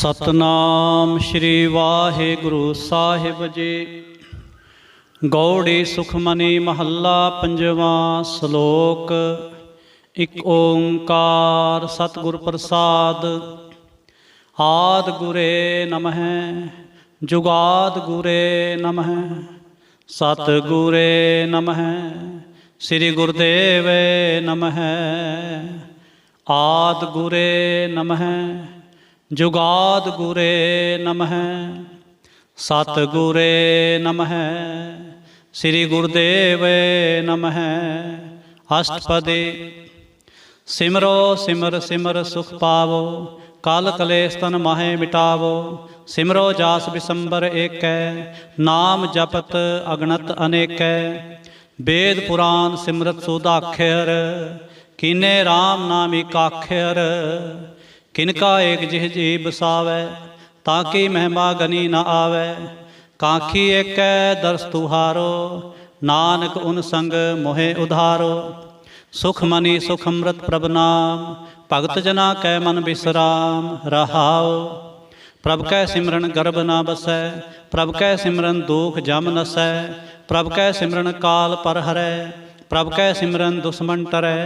सतनाम श्री वाहिगुरु साहिब जी। गौड़ी सुखमनी महला पंजवा। श्लोक। इक ओंकार सतगुर प्रसाद। आद गुरे नमः जुगाद गुरे नमः सतगुरे नमः श्री गुरुदेव नमः। आद गुरे नमः जुगाद गुरे नमः सतगुरे नमः श्री गुरुदेव नमः। अष्टपदी। सिमरो सिमर सिमर सुख पावो काल कलेश तन माहे मिटावो। सिमरो जास बिसंबर एकै नाम जपत अगणत अनेकै। वेद पुराण सिमरत सुदाख्यर कीने राम नाम एकाख्यर। किनका एक जिह जी बसावै ताकि महिमा गनी न आवै। काखी एक दरस तुहारो नानक उन संग मोहे उधारो। सुख मनी सुख अमृत प्रभ नाम भगत जना कै मन बिसराम रहाओ। प्रभ कै सिमरन गर्भ न बसै प्रभ कै सिमरन दुख जम नसै। प्रभ कै सिमरन काल पर हरै प्रभ कै सिमरन दुश्मन टरै।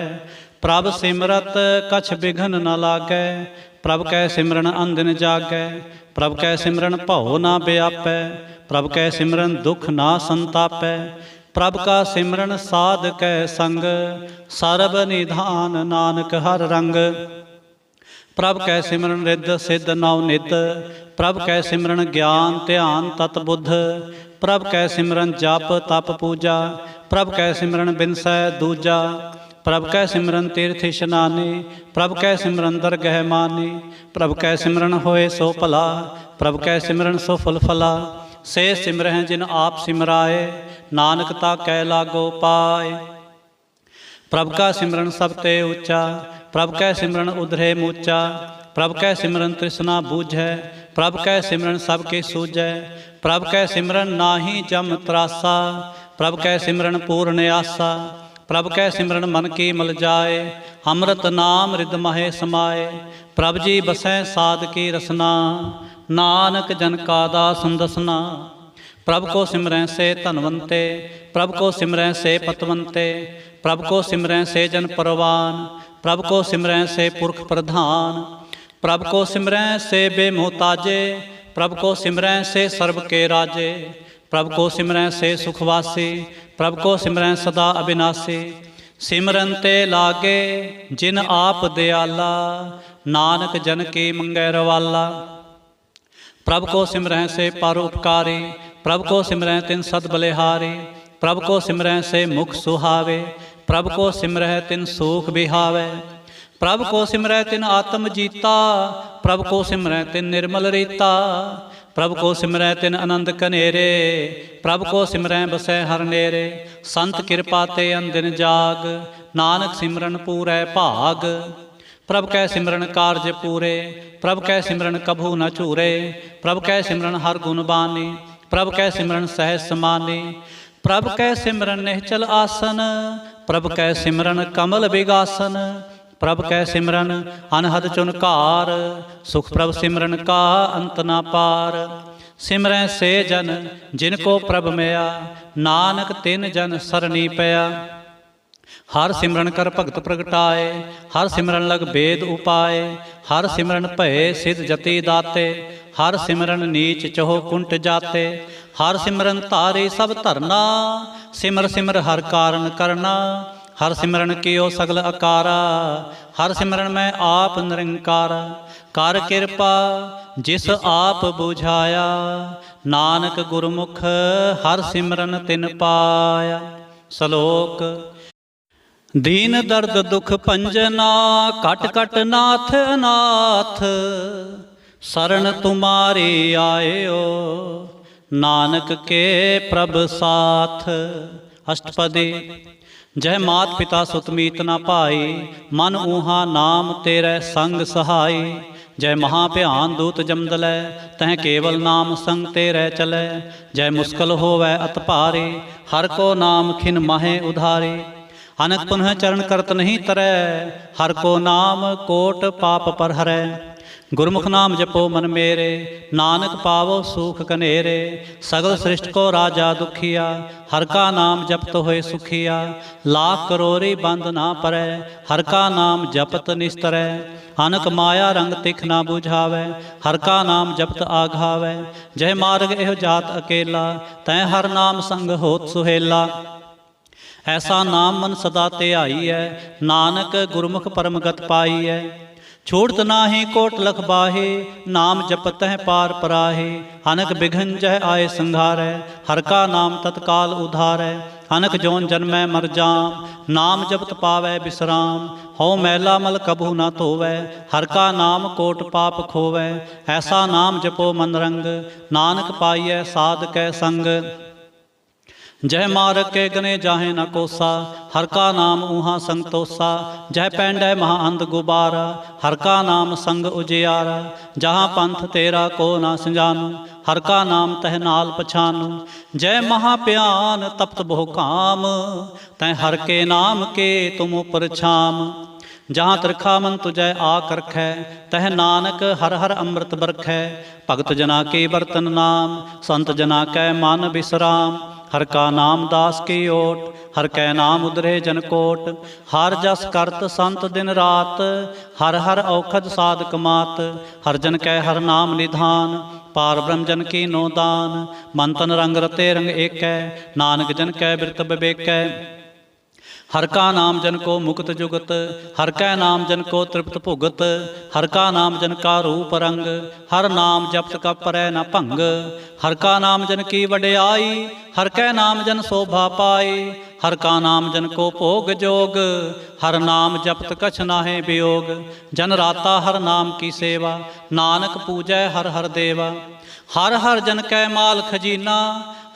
प्रभ सिमरत कछ बिघन न लागै प्रभ कै सिमरन अंदिन जागै। प्रभ कै सिमरन भौ न व्यापै प्रभ कै सिमरन दुख न संतापै। प्रभ का सिमरन साध कै संग सर्ब निधान नानक हर रंग। प्रभ कै सिमरन रिद्ध सिद्ध नव नित प्रभ कै सिमरन ज्ञान ध्यान तत बुद्ध। प्रभ कै सिमरन जप तप पूजा प्रभ कै सिमरन बिनसै दूजा। प्रभ कै सिमरन तीर्थ इशनानी प्रभ कै सिमरन दरगह मानी। प्रभ कै सिमरन होए सो भला प्रभ कै सिमरन सो फुल फला। से सिमरह जिन आप सिमराए नानक ता कै लागो पाए। प्रभ का सिमरन सब ते ऊंचा प्रभ कै सिमरन उधरे मूचा। प्रभ कै सिमरन तृष्णा बूझै प्रभ कै सिमरन सब के सूझै। प्रभ कै सिमरन नाहि जम त्रासा प्रभ कै सिमरन पूर्ण आसा। प्रभ कै सिमरन मन की मल जाए अमृत नाम रिद महे समाए। प्रभ जी बसै साध की रसना नानक जन का दासन दसना। प्रभ को सिमरै से धनवंते प्रभ को सिमरै से पतवंते। प्रभ को सिमरै से जन परवान प्रभ को सिमरै से पुरख प्रधान। प्रभ को सिमरै से बेमोहताजे प्रभ को सिमरै से सर्व के राजे। प्रभ को सिमरै से सुखवासी प्रभ को सिमरै सदा अविनाशी। सिमरन ते लागे जिन आप दयाला नानक जन की मंगै रवाला। प्रभ को सिमरै से परोपकारी प्रभ को सिमरै तिन सद बलिहारी। प्रभ को सिमरै से मुख सुहावे प्रभ को सिमरै तिन सुख बिहावे। प्रभ को सिमरै तिन आत्म जीता प्रभ को सिमरै तिन निर्मल रीता। प्रभ को सिमरै तिन आनंद कनेरे प्रभ को सिमरै बसै हर नेरे। संत कृपा ते अंदिन जाग नानक सिमरन पूरै भाग। प्रभ कै सिमरन कारज पूरे प्रभ कै सिमरन कभू न चूरे। प्रभ कै सिमरन हर गुण बानी प्रभ कै सिमरन सहज समानी। प्रभ कै सिमरन निहचल आसन प्रभ कै सिमरन कमल बिगासन। प्रभ कै सिमरन अनहद चुनकार सुख प्रभ सिमरन का अंत ना पार। सिमरै से जन जिनको प्रभ मया नानक तिन जन सरनी पया। हर सिमरन कर भगत प्रगटाए हर सिमरन लग वेद उपाय। हर सिमरन भय सिद्ध जति दाते हर सिमरन नीच चहो कुंट जाते। हर सिमरन तारे सब धरना सिमर सिमर हर कारण करना। हर सिमरन कियो सगल अकारा हर सिमरन मैं आप निरंकारा। कर कृपा जिस आप बुझाया नानक गुरमुख हर सिमरन तिन पाया। श्लोक। दीन दर्द दुख भंजना कट कट नाथ अनाथ। शरण तुम्हारी आयो नानक के प्रभ साथ। अष्टपदी। जय मात पिता सुत मीत न पाई मन ऊहा नाम तेरे संग सहाई। जय महाभयान दूत जमदलै तह केवल नाम संग तेरे चलै। जय मुश्किल होवै अत भारी हर को नाम खिन माहे उधारी। अनक पुनः चरण करत नहीं तरੈ, हर को नाम कोट पाप पर हरै। गुरमुख नाम जपो मन मेरे, नानक पावो सुख कनेरे। सगल सृष्टि को राजा दुखिया, हर का नाम जपत होए सुखिया। लाख करोरी बंद ना परै, हर का नाम जपत निस्तरै। अनक माया रंग तिख ना बुझावै, हर का नाम जपत आघावै। जय मार्ग एह जात अकेला, तै हर नाम संग होत सुहेला। ऐसा नाम मन सदा ध्याई है, नानक गुरमुख परम गत पाई है। छोड़त नाही कोट लख बाहे, नाम जपत है पार पराहे। अनक बिघन जह आए संघारै, हर का नाम तत्काल उधारै। अनक जोन जन्मै मर जाम, नाम जपत पावै विश्राम। हो मैला मल कभू न धोवै, हर का नाम कोट पाप खोवै। ऐसा नाम जपो मन रंग, नानक पाइयै साध कै संग। जय मार्ग के गने जाहे न कोसा, हर का नाम ऊहा संतोषा। जय पैंडै महा अंध गुबारा, हर का नाम संग उजियारा। जहाँ पंथ तेरा को ना संजानू, हर का नाम तह नाल पछानू। जय महाप्यान तप्त बहु काम, तै हर के नाम के तुम उपर छाम। जहाँ त्रिखा मन तुझै आ करखै, तह नानक हर हर अमृत बरखै। भगत जना के बर्तन नाम, संत जना कै मन विश्राम। हर का नाम दास की ओट, हर कै नाम उधरे जन कोट। हर जस करत संत दिन रात, हर हर औखद साधक मात। हर जन कै हर नाम निधान, पार ब्रह्म जन की नो दान। मन तन रंग रते रंग एकै, नानक जन कै बिरत बिबेकै। हर का नाम जन को मुक्त जुगत, हर कै नाम जन को तृप्त भुगत। हर का नाम जन का रूप रंग, हर नाम जपत कब परै न भंग। हर का नाम जन की वड्याई, हर कै नाम जन शोभा पाई। हर का नाम जन को भोग जोग, हर नाम जपत कछ नाहे वियोग। जन राता हर नाम की सेवा, नानक पूजै हर हर देवा। हर हर जन कै माल खजीना,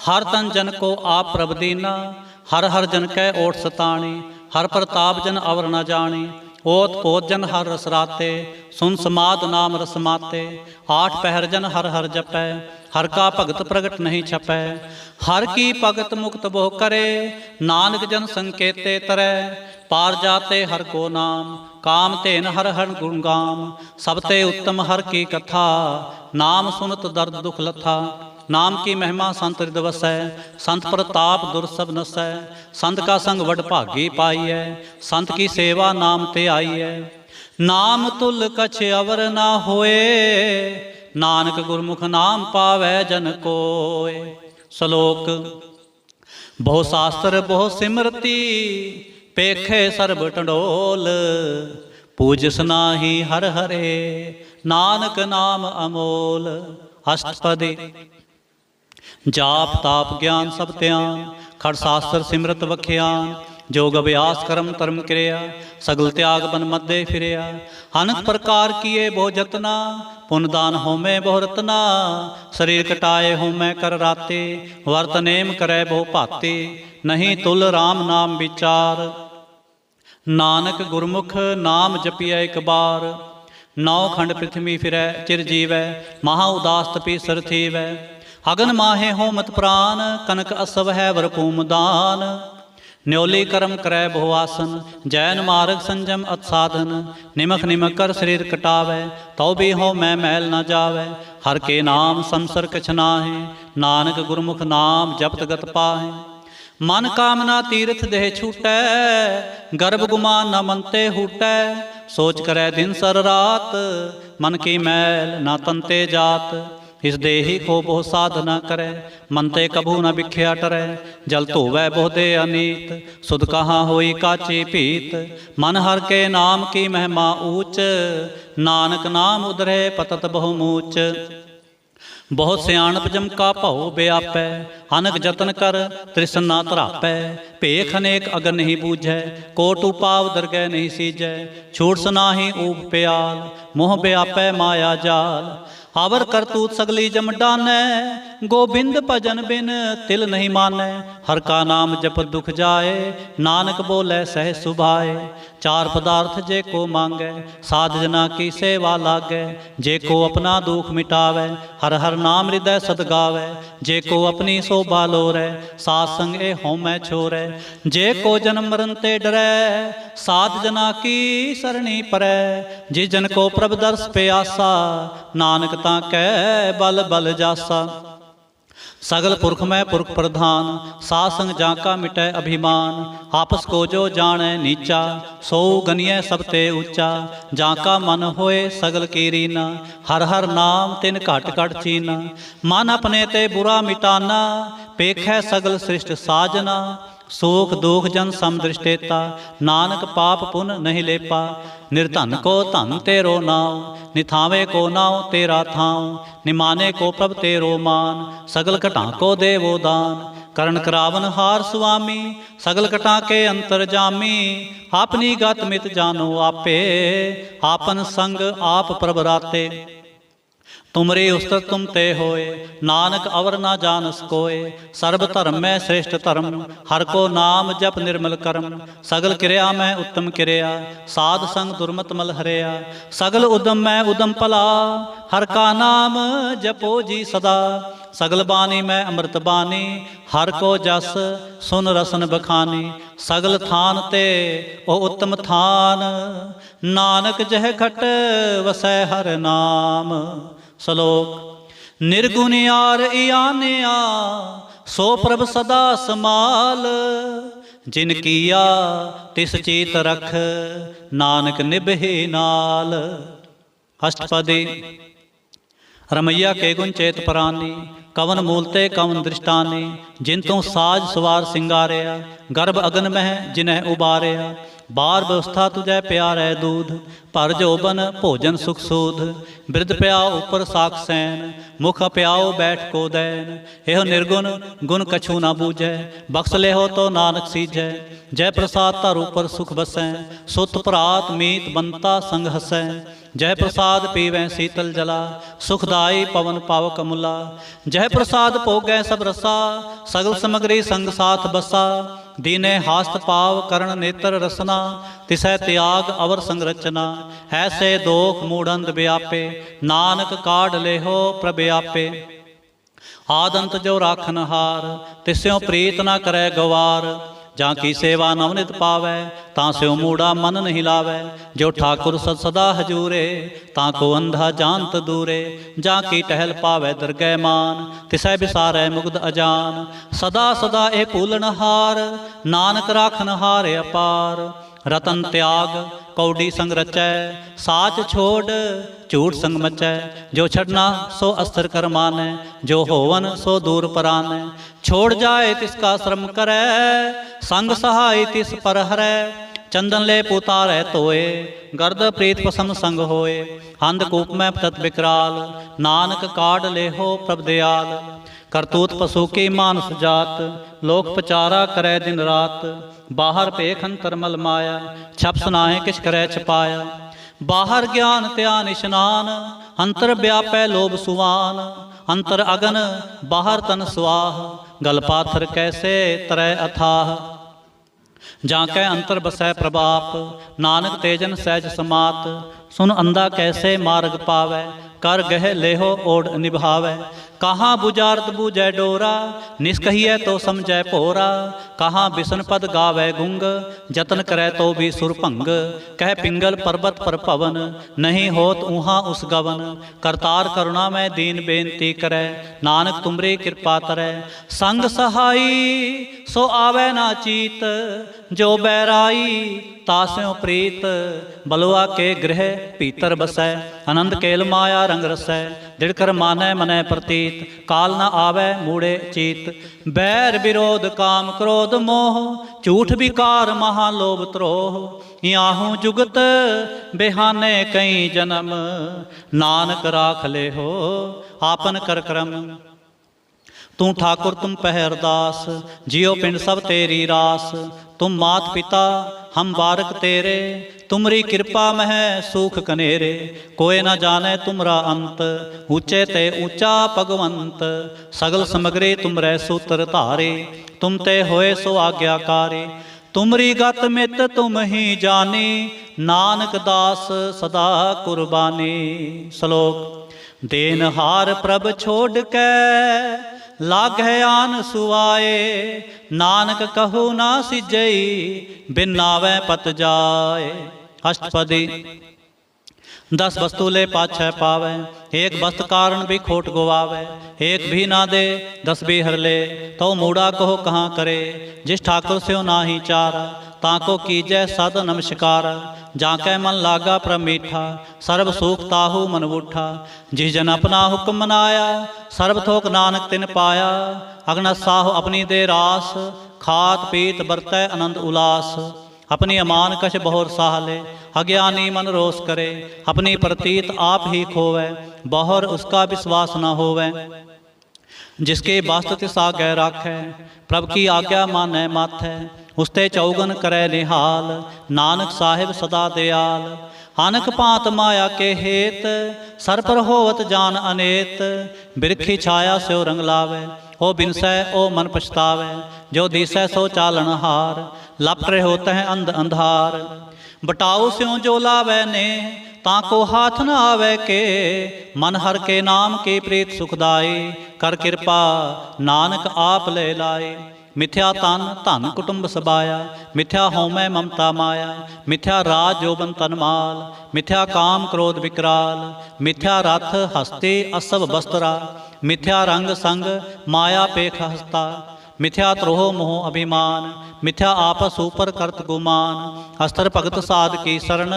हर तन जन को आप प्रभ दीना। हर हर जन कै ओट सताणी, हर प्रताप जन अवर न जानी। ओत पोत जन हर रस राते, सुन समाद नाम रस माते। आठ पहर जन हर हर जपै, हर का भगत प्रगट नहीं छपै। हर की भगत मुक्त बोह करे, नानक जन संकेते तरै। पार जाते हर को नाम, काम तेन हर हर गुण गाम। सबते उत्तम हर की कथा, नाम सुनत दर्द दुख लथा। नाम की महिमा संत हृदय वसै, संत प्रताप दुर्सभ नसै। संत का संग वड भागी पाई है, संत की सेवा नाम ते आई है। नाम तुल कछ अवर ना होए, नानक गुरमुख नाम पावै जन कोय। श्लोक बहु शास्त्र बहु सिमरती, पेखे सर्ब टंडोल। पूजस नाहि हर हरे, नानक नाम अमोल। अष्टपदी जाप ताप ज्ञान सब त्यान, खड़ शास्त्र सिमरत बख्यान। जोग अभ्यास कर्म धर्म क्रिया, सगल त्याग बन मध्य फिरिया। अनक प्रकार किए बहु जतना, पुन दान होमै बहु रतना। शरीर कटाए होमै कर राते, वर्त नेम करै बहु भाते। नहीं तुल राम नाम विचार, नानक गुरमुख नाम जपिया एक बार। नौ खंड पृथ्वी फिरै चिर जीवै, महा उदास तपीसर थीवै। अगन माहे होमत प्राण, कनक असव है वरपूम दान। न्योली कर्म करै बहु आसन, जैन मार्ग संजम अत साधन। निमख निमक कर शरीर कटावै, तो भी हो मैं मैल न जावै। हर के नाम संसर कछ नाहि, नानक गुरमुख नाम जपत गत पाहि। मन कामना तीर्थ देह छूटै, गर्भ गुमान न मन ते हूटै। सोच करै दिन सर रात, मन की मैल न तन ते जात। इस देही को बहु साधना करे, मन ते कभू न बिख्या टरै। जल धोवै बहु दे अनीत, सुध कहाँ होई काची पीत। मन हर के नाम की महिमा ऊंच, नानक नाम उधरे पतत बहु मूच। बहुत सियाणप जम का भौ व्यापै, अनक जतन कर तृष्णा तरापै। भेख अनेक अगर नहीं बूझै, कोट उपाव दरगह नहीं सीजै। छूट सुनाही ऊब प्याल, मोह व्यापै माया जाल। आवर करतूत सगली जम डानै, गोबिंद भजन बिन तिल नहीं मानै। हर का नाम जप दुख जाए, नानक बोले सह सुभाए। चार पदार्थ जे को मांगै, साध जना की सेवा लागै। जे को अपना दुख मिटावै, हर हर नाम हृदय सद गावै। जे को अपनी शोभा लोरै, साध संग ए होमै छोरै। जे को जन्म मरण ते डरै, साध जना की सरणी परै। जिस जन को प्रभ दर्श प्यासा, नानक ता कै बल बल जासा। सगल पुरख में पुरख प्रधान, साध संग जाका मिटै अभिमान। आपस को जो जाने नीचा, सो गनिय सब ते ऊंचा। जाका मन होए सगल की रीना, हर हर नाम तिन घट घट चीना। मन अपने ते बुरा मिटाना, पेखै सगल सृष्ट साजना। सुख दुख जन समदृष्टेता, नानक पाप पुन नहीं लेपा। निर्धन को धन तेरो नाम, निथावे को नाम तेरा थाम। निमाने को प्रभ तेरो मान, सगल घटा को देवो दान। करण करावन हार स्वामी, सगल घटा के अंतर जामी। अपनी गत मित जानो आपे, आपन संग आप प्रभ राते। तुमरे उस्तत तुम ते होए, नानक अवर ना जानस कोय। सर्व धर्म में श्रेष्ठ धर्म, हर को नाम जप निर्मल कर्म। सगल क्रिया में उत्तम क्रिया, साध संग दुर्मत मल हरिया। सगल उद्यम में उद्यम भला, हर का नाम जपो जी सदा। सगल बानी में अमृत बानी, हर को जस सुन रसन बखानी। सगल थान ते ओ उत्तम थान, नानक जह घट वसै हर नाम। श्लोक। निर्गुण यार इयानिया, सो प्रभ सदा समाल। जिन किया तिस चीत रख, नानक निभे नाल। अष्टपदी। रमैया के गुण चेत परानी, कवन मूलते कवन दृष्टानी। जिन तू साज सवार सिंगारिया, गर्भ अगन मह जिन्ह उबारिया। बार व्यवस्था तुझे प्यारै दूध, पर जोबन भोजन सुख सूध। बिरद प्याओ ऊपर साख सैन, मुख प्याओ बैठ को दैन। एहो निर्गुण गुण कछु न बूझै, बख्श ले हो तो नानक सीझै। जय प्रसाद तर ऊपर सुख बसै, सुत प्रात मीत बनता संग हसै। जय प्रसाद पीवै शीतल जला, सुखदाई पवन पावक अमुला। जय प्रसाद भोगै सब रसा, सगल समग्री संग साथ बसा। दीने हास्त पाव करण नेत्र रसना, तिसै त्याग अवर संरचना। ऐसे दोख मूढ़ंत व्यापे, नानक काढ़ लेहो प्रभ आपे। आदंत जो राखन हार, तिस्यों प्रीत न करे गवार। जां की सेवा नवनित पावै, तां स्यों मूढ़ा मन नहीं लावै। जो ठाकुर सद सदा हजूरे, तां को अंधा जानत दूरे। जां की टहल पावै दरगह मान, तिसै बिसारै मुग्ध अजान। सदा सदा ए भूलन हार, नानक राखन हार अपार। रतन त्याग कौडी संग रचै, साच छोड़ झूठ संग मचै। जो छड़ना सो अस्त्र कर मानै, जो होवन सो दूर परानै। छोड़ जाए तिसका श्रम करै, संग सहाय तिस पर हरै। चंदन ले पुतारै तोए, गर्द प्रीत पसम संग होए। अंधकूप में तत् विकराल, नानक काढ़ ले हो प्रभ दयाल। करतूत पशु की मानुष जात, लोक पचारा करे दिन रात। बाहर पेख अंतर मल माया, छप सुनाए किछ करे छपाया। बाहर ज्ञान त्यान इशनान, अंतर व्यापै लोभ सुवान। अंतर अगन बाहर तन स्वाह, गल पाथर कैसे तरय अथाह। जाकै अंतर बसै प्रभाप, नानक तेजन सहज समात। सुन अंधा कैसे मार्ग पावै, कर गह लेहो ओढ़ निभावै। कहाँ बुझारत बूझै डोरा, निष्कहिए तो समझै पोरा। कहाँ बिसन पद गावै गुंग, जतन करे तो भी सुरभंग। कह पिंगल पर्वत पर पवन, नहीं होत ऊहाँ उस गवन। करतार करुणा में दीन बेनती करे, नानक तुमरी कृपा तरै। संग सहाई सो आवे ना चीत, जो बैराई तास्यों प्रीत। बलुआ के गृह भीतर बसै, आनंद केल माया रंग रसै। दिड़कर मानै मनै प्रतीत, काल न आवे मूढ़े चीत। बैर विरोध काम क्रोध मोह, झूठ विकार महालोभ त्रोह। याहूँ जुगत बेहाने कई जन्म, नानक राख ले हो आपन कर क्रम। तू ठाकुर तुम पहरदास, जियो पिंड सब तेरी रास। तुम मात पिता हम बारक तेरे, तुमरी कृपा मह सूख कनेरे, कोय न जाने तुमरा अंत, ऊंचे ते ऊंचा भगवंत। सगल समग्री तुमरे सूत्र धारे, तुम ते होए सो आज्ञाकारी। तुमरी गत मित तुम ही जानी, नानक दास सदा कुर्बानी। श्लोक। देनहार प्रभ छोड़ के, लागै आन सुआए, नानक कहु ना सिजई, बिन नावै पत जाए। अष्टपदी। 10 वस्तु ले पाछै पावै, एक वस्त कारण भी खोट गवावै। एक भी ना दे 10 भी हर ले, तो मूड़ा कहो कहाँ करे। जिस ठाकुर स्यो नाही चारा, ताको कीजै सद नमस्कार। जाकै मन लागा प्रभ मीठा, सर्ब सुख ताहू मन बूठा। जिस जन अपना हुक्म मनाया, सर्ब थोक नानक तिन पाया। अगन साहु अपनी दे रास, खात पीत बरतै आनंद उलास। अपनी अमान कछ बहुर साह ले, अज्ञानी मन रोष करे। अपनी प्रतीत आप ही खोवै, बहुर उसका विश्वास न होवै। जिसके वास्त तिस आगे राखै, प्रभ की आज्ञा मानै माथै। उसते चौगन करै निहाल, नानक साहिब सदा दयाल। अनक पात माया के हेत, सर पर होवत जान अनेत। बिरखी छाया स्यो रंग लावै, ओ बिनसै ओ मन पछतावै। जो दिसै सो चालन हार, लपट रहे होते हैं अंध अंधार। बटाऊ स्यों जो लावै ने, ताको हाथ न आवे के। मन हर के नाम की प्रीत सुखदाई, कर कृपा नानक आप ले लाए। मिथ्या तन धन कुटुंब सबाया, मिथ्या होमै ममता माया। मिथ्या राज जोबन तनमाल, मिथ्या काम क्रोध विकराल। मिथ्या रथ हस्ती असव बस्तरा, मिथ्या रंग संग माया पेख हस्ता। मिथ्या त्रोह मोह अभिमान, मिथ्या आपस ऊपर करत गुमान। अस्तर भगत साध की शरण,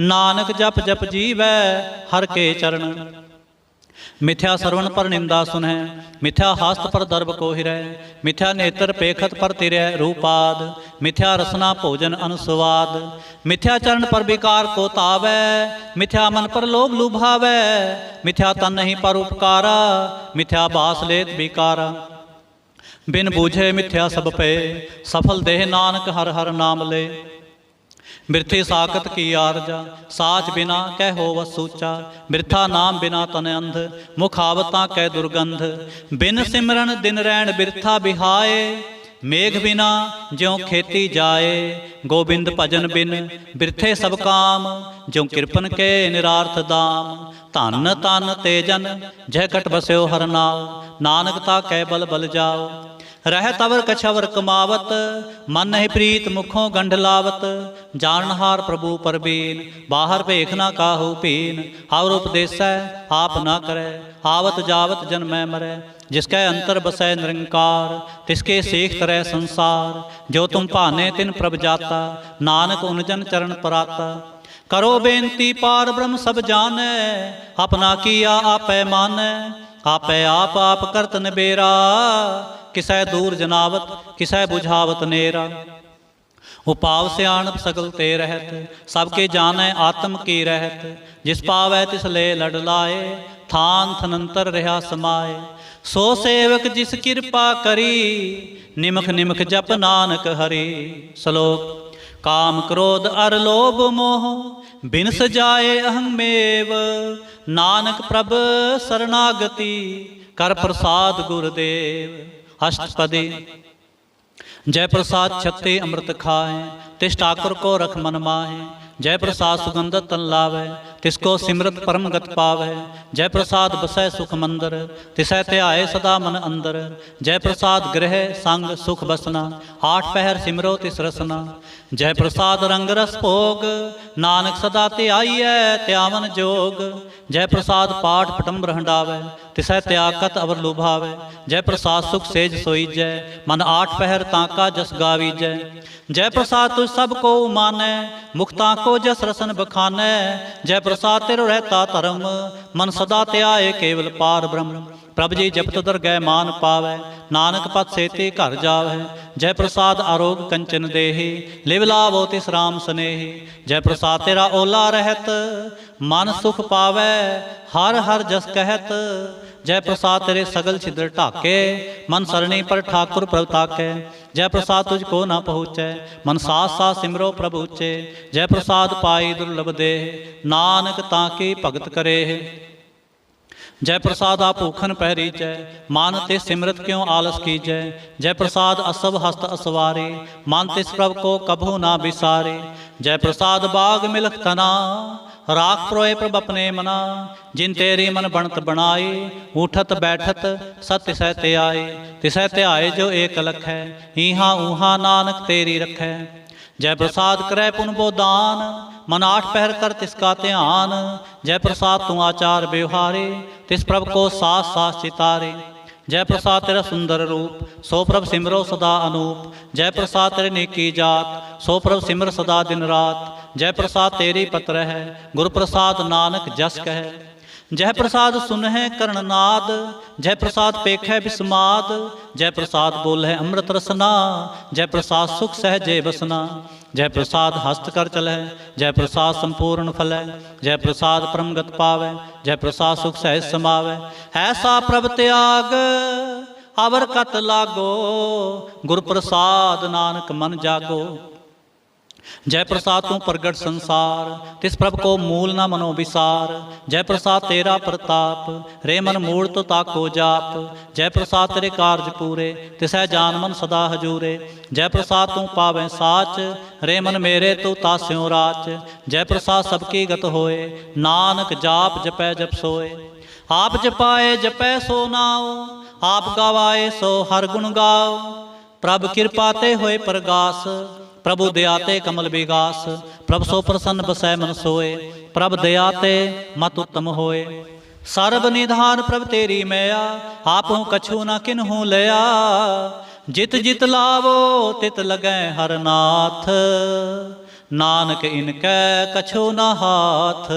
नानक जप जप जीवै हर के चरण। मिथ्या श्रवण पर निंदा सुनै, मिथ्या हस्त पर दर्भ को हिरै। मिथ्या नेत्र पेखत पर तिरै रूपाद, मिथ्या रसना भोजन अनुस्वाद। मिथ्या चरण पर विकार को तावै, मिथ्या मन पर लोभ लुभावै। मिथ्या तन नहीं पर उपकारा, मिथ्या बास लेत विकारा। बिन बूझे मिथ्या सब पे, सफल देह नानक हर हर नाम ले। बिरथी साकत की आरजा, साच बिना कह होवत सूचा। बिरथा नाम बिना तन अंध, मुख आवता कै दुर्गंध। बिन सिमरन दिन रैन बिरथा बिहाए, मेघ बिना ज्यों खेती जाए। गोबिंद भजन बिन बिरथे सब काम, ज्यों कृपन के निरार्थ दाम। धन तन तेजन जह कट बस्यो हर नाव, नानक ता कै बल बल जाओ। रह तवर कछवर कमावत, मन नहीं प्रीत मुखों गंढ लावत। जानहार प्रभु परबीन, बाहर भेख ना काहू पीन। और उपदेसै आप ना करे, आवत जावत जन्मै मरै। जिसकै अंतर बसै निरंकार, तिसके सीख तरह संसार। जो तुम भाने तिन प्रभ जाता, नानक उन जन चरण पराता। करो बेनती पार ब्रह्म सब जानै, अपना किया आपै मानै। आपै आप करत निबेरा, किसै दूर जनावत किसै बुझावत नेरा। उपाव सियाणप सकल ते रहत, सबके जानै आत्म की रहत। जिस पावै तिस ले लड़ लाए, थान थनंतर रहा समाए। सो सेवक जिस कृपा करी, निमख निमख जप नानक हरि। श्लोक। काम क्रोध अर लोभ मोह, बिन सजाए अहमेव। नानक प्रभ शरणागति, कर प्रसाद गुरुदेव। अष्टपदी। जय प्रसाद छत्ते अमृत खाए, तिस ठाकुर को रख मन माहे। जय प्रसाद सुगंध तन लावै, तिसको सिमरत परम गत पावै। जय प्रसाद बसै सुख मंदर, तिसै ध्याए सदा मन अंदर। जय प्रसाद गृह संग सुख बसना, 8 पहर सिमरो तिस रसना। जय प्रसाद रंग रस भोग, नानक सदा ध्याईयै त्यावन जोग। जय प्रसाद पाठ पटम्बर हंडावै, तिसै त्यागत अवर लुभावै। जय प्रसाद सुख सेज सोईजै, मन 8 पहर ताका जस गावीजै। जय प्रसाद तुझ सब को मानै, मुक्ता को जस रसन बखानै। जय प्रसाद तेरो रहता धर्म, मन सदा त्याए केवल पार ब्रह्म। प्रभ जी जपत दरगह मान पावै, नानक पत सेते घर जावै। जय प्रसाद आरोग कंचन देहि, लिव लावो तिस राम स्नेहि। जय प्रसाद तेरा ओला रहत, मन सुख पावै, हर हर जस कहत। जय प्रसाद तेरे सगल छिद्र ढाके, मन सरणी पर ठाकुर प्रभ ताकै। जय प्रसाद तुझको न पहुँचै, मन सास सास सिमरो प्रभु उच्चे। जय प्रसाद पाई दुर्लभ देह, नानक ताकी भगत करे। जय प्रसाद आप भूखन पहरीजै, मान ते सिमरत क्यों आलस कीजै। जय प्रसाद असव हस्त असवारे, मान तिस प्रभ को कभू ना बिसारे। जय प्रसाद बाग मिलख तना, राख प्रोए प्रभ अपने मना। जिन तेरी मन बनत बनाई, उठत बैठत सत तिसै ते आए। तिसै ते आए जो एक लख है, ईहा ऊहा नानक तेरी रखै। जय प्रसाद करै पुन बो दान, मन आठ पहर कर तिसका ध्यान। जय प्रसाद तू आचार व्यवहारे, तिस प्रभ को सास सास चितारे। जय प्रसाद तेरा सुंदर रूप, सो प्रभ सिमरो सदा अनूप। जय प्रसाद तेरे नेकी जात, सो प्रभ सिमर सदा दिन रात। जय प्रसाद तेरी पत्र है, गुर प्रसाद नानक जस कह। जय प्रसाद सुनह कर्णनाद, जय प्रसाद पेखै बिस्माद। जय प्रसाद बोल है अमृत रसना, जय प्रसाद सुख सहजे बसना। जय प्रसाद हस्त कर चल है, जय प्रसाद संपूर्ण फल है। जय प्रसाद परमगत पावै, जय प्रसाद सुख सहज समावै। ऐसा प्रभ त्याग अवर कत लागो, गुर प्रसाद नानक मन जागो। जय प्रसाद तू प्रगट संसार, तिस प्रभ को मूल न मनो विसार। जय प्रसाद तेरा प्रताप, रे मन मूल तो ताको जाप। जय प्रसाद तेरे कारज पूरे, तिसै जान मन सदा हजूरे। जय प्रसाद तू पावै साच, रे मन मेरे तू तास्यों राच। जय प्रसाद सबकी गत होए, नानक जाप जपै जप सोए। आप जपाए जपै सो नाओ, आप गवाए सो हर गुण गाओ। प्रभ कृपा ते होए प्रगास, प्रभु दयाते कमल विगास। प्रभ सो प्रसन्न बसै मन सोए, प्रभ दयाते मत उत्तम होए। सर्ब निधान प्रभ तेरी मैया, आपहूँ कछु न किन्हूँ लया। जित जित लावो तित लगै हर नाथ, नानक इनकै कछु न हाथ।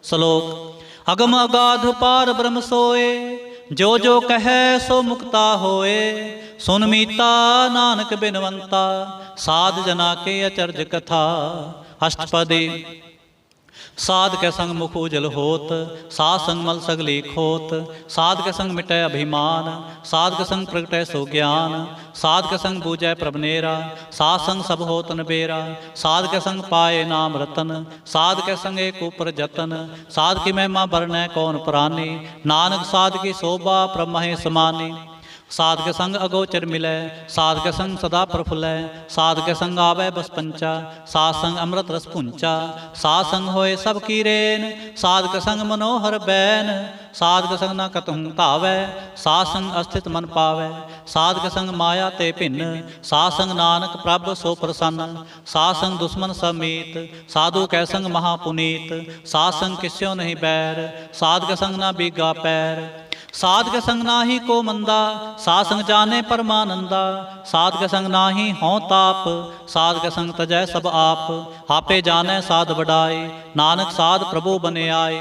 श्लोक अगम अगाध पार ब्रह्म सोए, जो जो कहे सो मुक्ता होए। सुन मीता नानक बिनवंता, साध जना के अचरज कथा। अष्टपदी साध के संग मुख उजल होत, साध संग मल सगली खोत। साध के संग मिटै अभिमान, साध के संग प्रगटै सो ज्ञान। साध के संग बूझै प्रभ नेरा, साध संग सब होत नबेरा। साध के संग पाए नाम रतन, साध के संग एक ऊपर जतन। साध की महिमा बरनै कौन प्राणी, नानक साध की शोभा प्रभ महे समानी। साध के संग अगोचर मिलै, साध के संग सदा प्रफुल्लै। साध के संग आवै बस पंचा, साध संग अमृत रस पुंचा। साध संग होए सब की रेन, साध के संग मनोहर बैन। साध के संग न कतहु धावै, साध संग अस्थित मन पावै। साध के संग माया ते भिन्न, साध संग नानक प्रभ सो प्रसन्न। साध संग दुश्मन समीत, साधु कै संग महापुनीत। साध संग किस्यो नहीं बैर, साध के संग न बीगा पैर। साध के संग नाही को मंदा, साध संग जाने परमानंदा। साध के संग नाही हों ताप, साध के संग तजै सब आप। आपे जाने साध बढ़ाए, नानक साध प्रभु बने आए।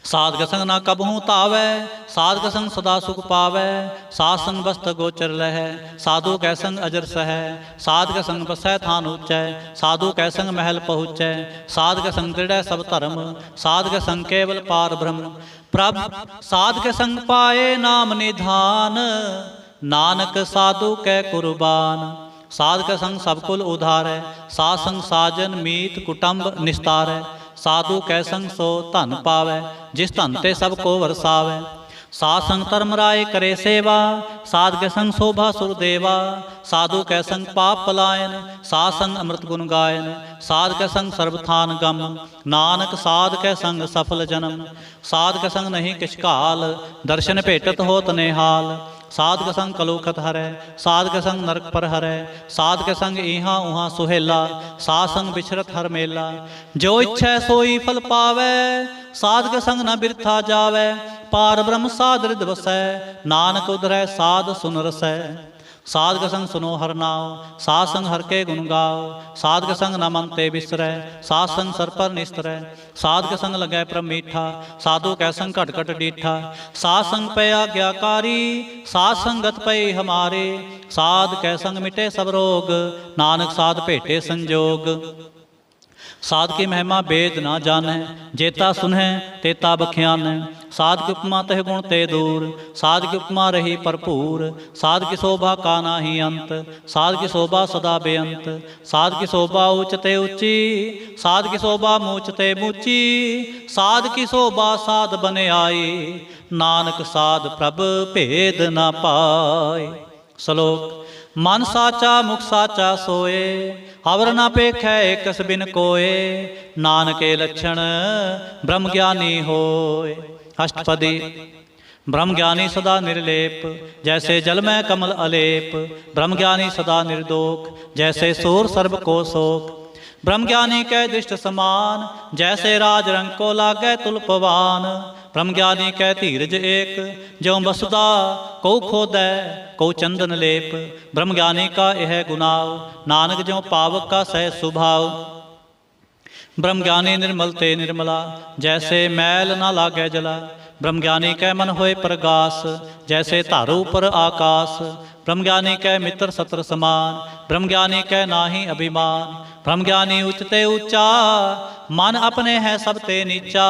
साध के संग ना कबहूँ तावै, साध के संग सदा सुख पावै। साध संग बस्त गोचर लहै, साधु कै संग अजर सहै। साध के संग बसै थान ऊँचै, साधु कै संग महल पहुँचै। साध के संग दृढ़ै सब धर्म, साध के संग केवल पार ब्रह्म। प्रभ साध के संग पाए नाम निधान, नानक साधु कै कुर्बान। साध के संग सब कुल उधारै, साध संग साजन मीत कुटुंब निस्तारै। साधु कै संग सो धन पावै, जिस धन ते सब को वरसावै। साध संग धर्म राय करे सेवा, साध के संग शोभा सुरदेवा। साधु कै संग पाप पलायन, साध संग अमृत गुण गायन। साध के संग सर्वथान गम, नानक साध के संग सफल जन्म। साध के संग नहीं किछ काल, दर्शन भेटत होत निहाल। साध के संग कलुखत हरै, साध के संग नरक पर हरै। साध के संग इहाँ उहाँ सुहेला, साध संग बिछरत हर मेला। जो इच्छै सोई फल पावै, साध के संग न बिरथा जावै। पार ब्रह्म साध रिद वसै, नानक उधरै साध सुन रसै। साधक संग सुनो हर नाव, साध संग हर के गुण गाओ। साधक संग न मन ते बिसरै, साध संग सर पर निस्तरै। साधक संग लगै प्रभ मीठा, साधु कै संग घट घट डीठा। साध संग पै आज्ञाकारी, साध संगत पै हमारे। साध कै संग मिटे सब रोग, नानक साध भेटे संजोग। साध की महिमा वेद ना जानै, जेता सुनह तेता बख्यान। साध की उपमा तह गुण ते दूर, साध की उपमा रही भरपूर। साध की शोभा का नाही अंत, साध की शोभा सदा बेअंत। साध की शोभा ऊंच ते ऊंची, साध की शोभा मूच ते मूची। साध की शोभा साध बने आई, नानक साध प्रभ भेद ना पाए। श्लोक। मन साचा मुख साचा सोए, अवर न पेखै एकस बिन कोय। नानके लक्षण ब्रह्म ज्ञानी होय। अष्टपदी। ब्रह्म ज्ञानी सदा निर्लेप, जैसे जल में कमल अलेप। ब्रह्म ज्ञानी सदा निर्दोष, जैसे सूर सर्ब को शोक। ब्रह्म ज्ञानी कै दृष्ट समान, जैसे राज रंग को लागै तुलपवान। ब्रह्म ज्ञानी कै धीरज एक, ज्यों वसुदा को खोदै को चंदन लेप। ब्रह्म ज्ञानी का यह गुनाव, नानक ज्यों पावक का सह सुभाव। ब्रह्म ज्ञानी निर्मल ते निर्मला, जैसे मैल न लागै जला। ब्रह्म ज्ञानी कै मन होए प्रगास, जैसे धारू पर आकाश। ब्रह्म ज्ञानी कै मित्र सत्र समान, ब्रह्म ज्ञानी कै नाहि अभिमान। ब्रह्म ज्ञानी उच्च ते ऊंचा, मन अपने है सब ते नीचा।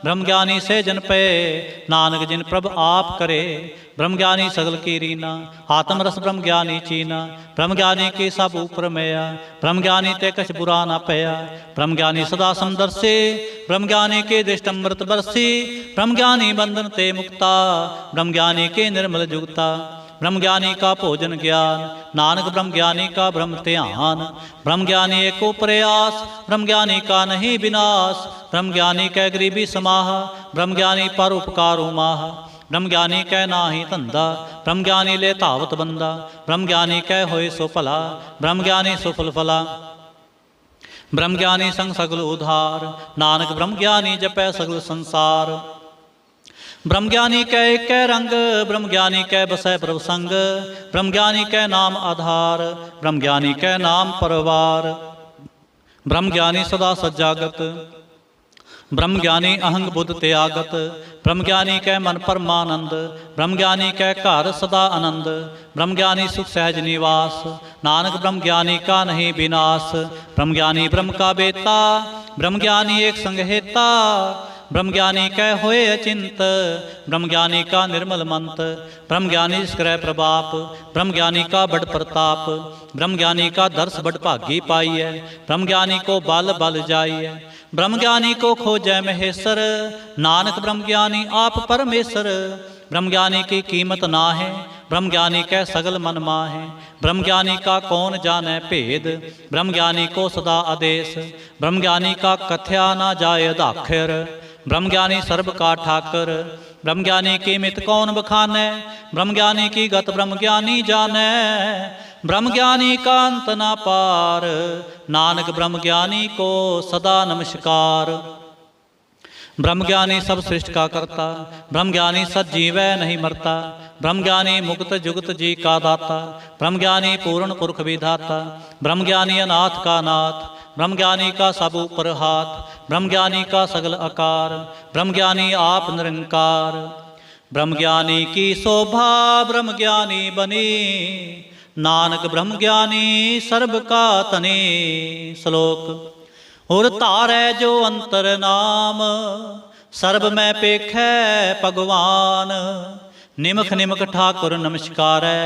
ब्रह्म ज्ञानी से जन पे, नानक जिन प्रभ आप करे। ब्रह्म ज्ञानी सगल की रीना, आत्म रस ब्रह्म ज्ञानी चीना। ब्रह्म ज्ञानी की सब ऊपर मैया, ब्रह्म ज्ञानी ते कछ बुरा न पया। ब्रह्म ज्ञानी सदा समदर्शी, ब्रह्म ज्ञानी के दृष्ट अमृत बरसी। ब्रह्म ज्ञानी बंधन ते मुक्ता, ब्रह्म ज्ञानी के निर्मल जुगता। ब्रह्म ज्ञानी का भोजन ज्ञान, नानक ब्रह्म ज्ञानी का ब्रह्म ध्यान। ब्रह्म ज्ञानी एको प्रयास, ब्रह्म ज्ञानी का नहीं विनाश। ब्रह्म ज्ञानी कै गरीबी समाह, ब्रह्म ज्ञानी पर उपकार उमाह। ब्रह्म ज्ञानी कै नाही धंधा, ब्रह्म ज्ञानी ले धावत बंदा। ब्रह्म ज्ञानी कै होए सो भला, ब्रह्म ज्ञानी सुफल फला। ब्रह्म ज्ञानी संग सगल उधार, नानक ब्रह्म ज्ञानी जपै सगल संसार। ब्रह्म ज्ञानी कै एक रंग, ब्रह्म ज्ञानी कै बसै प्रभ संग। ब्रह्म ज्ञानी कै नाम आधार, ब्रह्म ज्ञानी कै नाम परवार। ब्रह्म ज्ञानी सदा सजागत, ब्रह्म ज्ञानी अहंग बुद्ध त्यागत। ब्रह्म ज्ञानी कै मन परमानंद, ब्रह्म ज्ञानी कै घर सदा आनंद। ब्रह्म ज्ञानी सुख सहज निवास, नानक ब्रह्म ज्ञानी का नहीं विनाश। ब्रह्म ज्ञानी ब्रह्म का बेता, ब्रह्म ज्ञानी एक संग हेता। ब्रह्म ज्ञानी कै होए अचिंत, ब्रह्म ज्ञानी का निर्मल मंत। ब्रह्म ज्ञानी निष्क्रय प्रभाप, ब्रह्म ज्ञानी का बड़ प्रताप। ब्रह्म ज्ञानी का दर्श बड़ भागी पाई है, ब्रह्म ज्ञानी को बल बल जाई है। ब्रह्म ज्ञानी को खोजै महेश्वर, नानक ब्रह्म ज्ञानी आप परमेश्वर। ब्रह्म ज्ञानी की कीमत ना है, ब्रह्म ज्ञानी कै सगल मन माहे। ब्रह्म ज्ञानी का कौन जाने भेद, ब्रह्म ज्ञानी को सदा आदेश। ब्रह्म ज्ञानी का कथ्या ना जाय दाखिर, ब्रह्म ज्ञानी सर्ब का ठाकर। ब्रह्म ज्ञानी की मित कौन बखाने, ब्रह्म ज्ञानी की गत ब्रह्म ज्ञानी जाने। ब्रह्म ज्ञानी का अंत ना पार, नानक ब्रह्म ज्ञानी को सदा नमस्कार। ब्रह्म ज्ञानी सब सृष्टि का करता, ब्रह्म ज्ञानी सद जीवै नहीं मरता। ब्रह्म ज्ञानी मुक्त जुगत जी का दाता, ब्रह्म ज्ञानी पूर्ण पुरख विधाता। ब्रह्म ज्ञानी अनाथ का नाथ, ब्रह्म ज्ञानी का सब ऊपर हाथ। ब्रह्म ज्ञानी का सगल आकार, ब्रह्म ज्ञानी आप निरंकार। ब्रह्म ज्ञानी की शोभा ब्रह्म ज्ञानी बनी, नानक ब्रह्म ज्ञानी सर्ब का तनी। श्लोक। और तारै जो अंतर नाम, सर्ब में पेखै भगवान। निमख निमख ठाकुर नमस्कारै,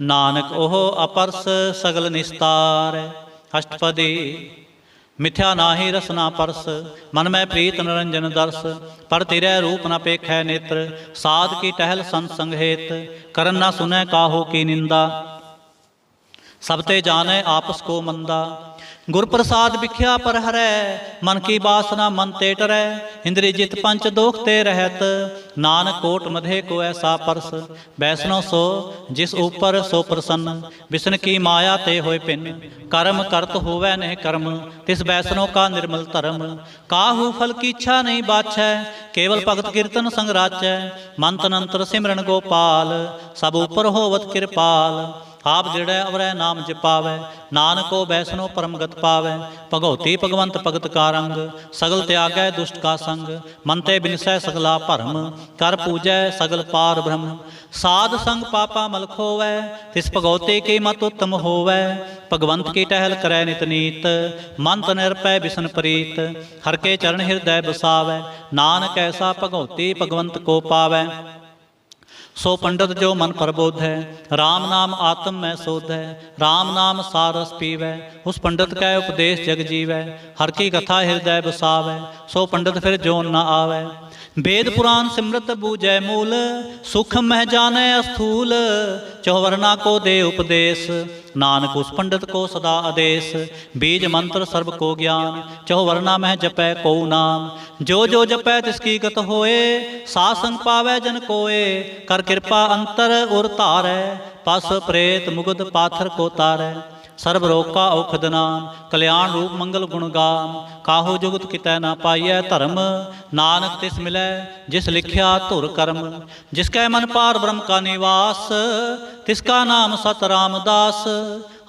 नानक ओह अपरस सगल निस्तार। अष्टपदी। मिथ्या नाहि रसना परस, मन में प्रीत निरंजन दर्श। पर तिरै रूप न पेखै नेत्र, साध की टहल संत संग हेत। करन न सुनै काहू की निंदा, सब ते जाने आपस को मंदा। गुर प्रसाद बिख्या पर हरै, मन की बासना मन ते टरै। इंद्रिय जित पंच दोख ते रहत, नानक कोट मधे को ऐसा परस। बैसनो सो जिस ऊपर सो प्रसन्न, विष्ण की माया ते होए पिन। कर्म करत होवै नह कर्म, तिस बैसनो का निर्मल धर्म। काहू फल की इच्छा नहीं बाछै, केवल भगत कीर्तन संग राचै। मन तन अंतर सिमरन गोपाल, सब ऊपर होवत कृपाल। ਆਪ ਜਿਹੜੈ ਅਵਰੈ ਨਾਮ ਜਪਾਵੈ, ਨਾਨਕੋ ਬੈਸਨੋ ਪਰਮਗਤ ਪਾਵੈ। ਭਗਉਤੀ ਭਗਵੰਤ ਭਗਤ ਕਾ ਰੰਗ, ਸਗਲ ਤਿਆਗੈ ਦੁਸ਼ਟ ਕਾ ਸੰਗ। ਮਨ ਤੇ ਬਿਨਸੈ ਸਗਲਾ ਭਰਮ, ਕਰ ਪੂਜੈ ਸਗਲ ਪਾਰ ਬ੍ਰਹਮ। ਸਾਧ ਸੰਗ ਪਾਪਾ ਮਲ ਖੋਵੈ, ਤਿਸ ਭਗਉਤੇ ਕੀ ਮਤ ਉੱਤਮ ਹੋਵੈ। ਭਗਵੰਤ ਕੀ ਟਹਿਲ ਕਰੈ ਨਿਤ ਨੀਤ, ਮਨ ਤਨ ਨਿਰਪੈ ਬਿਸਨ ਪ੍ਰੀਤ। ਹਰ ਕੇ ਚਰਨ ਹਿਰਦੈ ਬਸਾਵੈ, ਨਾਨਕ ਐਸਾ ਭਗਉਤੀ ਭਗਵੰਤ ਕੋ ਪਾਵੈ। ਸੋ ਪੰਡਤ ਜੋ ਮਨ ਪ੍ਰਬੋਧੈ, ਰਾਮ ਨਾਮ ਆਤਮ ਮੈਂ ਸੋਧੈ। ਰਾਮ ਨਾਮ ਸਾਰਸ ਪੀਵੈ, ਉਸ ਪੰਡਤ ਕੈ ਉਪਦੇਸ਼ ਜਗ ਜੀਵੈ। ਹਰ ਕੀ ਕਥਾ ਹਿਰਦੈ ਬਸਾਵੈ, ਸੋ ਪੰਡਤ ਫਿਰ ਜੋਨ ਨ ਆਵੈ। वेद पुराण सिमरत बूझै मूल, सुख मह जानै अस्थूल। चौवर्णा को दे उपदेश, नानक उस पंडित को सदा आदेश। बीज मंत्र सर्व को ज्ञान, चौवर्णा मह जपै को नाम। जो जो जपै तिसकी गत होए, सासंग पावै जन कोए। कर कृपा अंतर उर धारै, पस प्रेत मुगद पाथर को तारै। सर्व रोग का औखद नाम, कल्याण रूप मंगल गुण गाम। काहू जुगत कितै ना पाइयै धर्म, नानक तिस मिलै जिस लिखिया धुर कर्म। जिसकै मन पार ब्रह्म का निवास, तिसका नाम सत रामदास।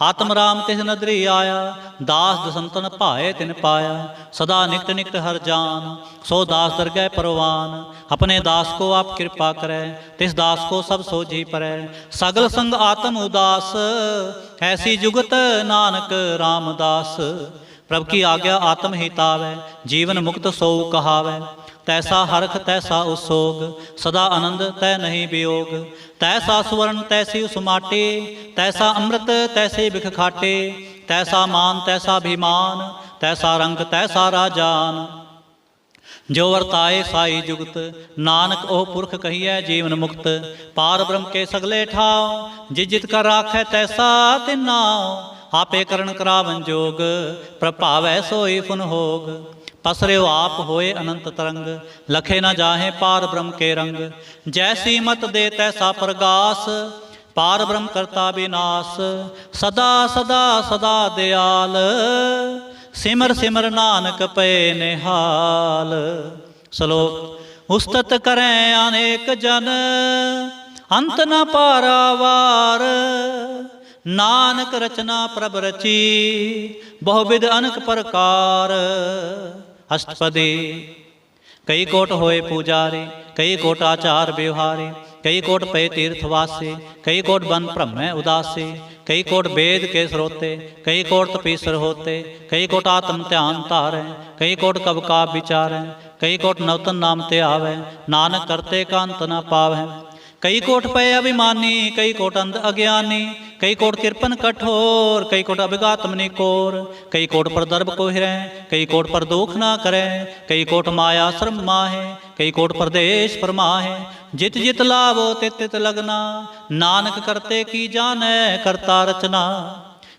आत्म राम तिस नदरी आया, दास दसंतन भाए तिन पाया। सदा निकट निकट हर जान, सो दास दरगह परवान। अपने दास को आप कृपा करै, तिस दास को सब सोझी परै। सगल संग आत्म उदास, ऐसी जुगत नानक रामदास। प्रभु की आज्ञा आत्म हितावै, जीवन मुक्त सो कहावै। तैसा हरख तैसा उसोग, सदा आनंद तै नहीं वियोग। तैसा सुवर्ण तैसी उस माटी, तैसा अमृत तैसे बिख खाटे। तैसा मान तैसा अभिमान, तैसा रंग तैसा राजान। जो वर्ताए साई जुगत, नानक ओह पुरख कहिए जीवन मुक्त। पार ब्रह्म के सगले ठाव, जिस जित कर राखै तैसा तिन नाव। आपे करण करावन जोग, प्रभावै सोई फुन होग। पसर्यो आप होए अनंत तरंग, लखे न जाहे पार ब्रह्म के रंग। जैसी मत दे तैसा प्रगास, पार ब्रह्म करता विनाश। सदा सदा सदा दयाल, सिमर सिमर नानक पे निहाल। श्लोक उस्तत करें अनेक जन, अंत न पारावार। नानक रचना प्रभ रची, बहुविध अनक प्रकार। अष्टपदी कई कोट होए पुजारी, कई कोट आचार व्यवहारी। कई कोट पे तीर्थवासी, कई कोट बन ब्रह्म उदासी। कई कोट वेद के स्रोते, कई कोट तपीसर होते। कई कोट आत्म ध्यान धारै, कई कोट कब का विचारै। कई कोट नवतन नाम ते आवे, नानक करते का अंत न पावै। कई कोट पे अभिमानी, कई कोट अंध अज्ञानी। कई कोट कृपन कठोर, कई कोट अभिघातम निकोर। कई कोट पर दर्भ को हिरै, कई कोट पर दुख ना करे। कई कोट माया श्रम माहे, कई कोट परदेश फरमाहे। जित जित लाभो तित तित लगना, नानक करते की जानै करता रचना।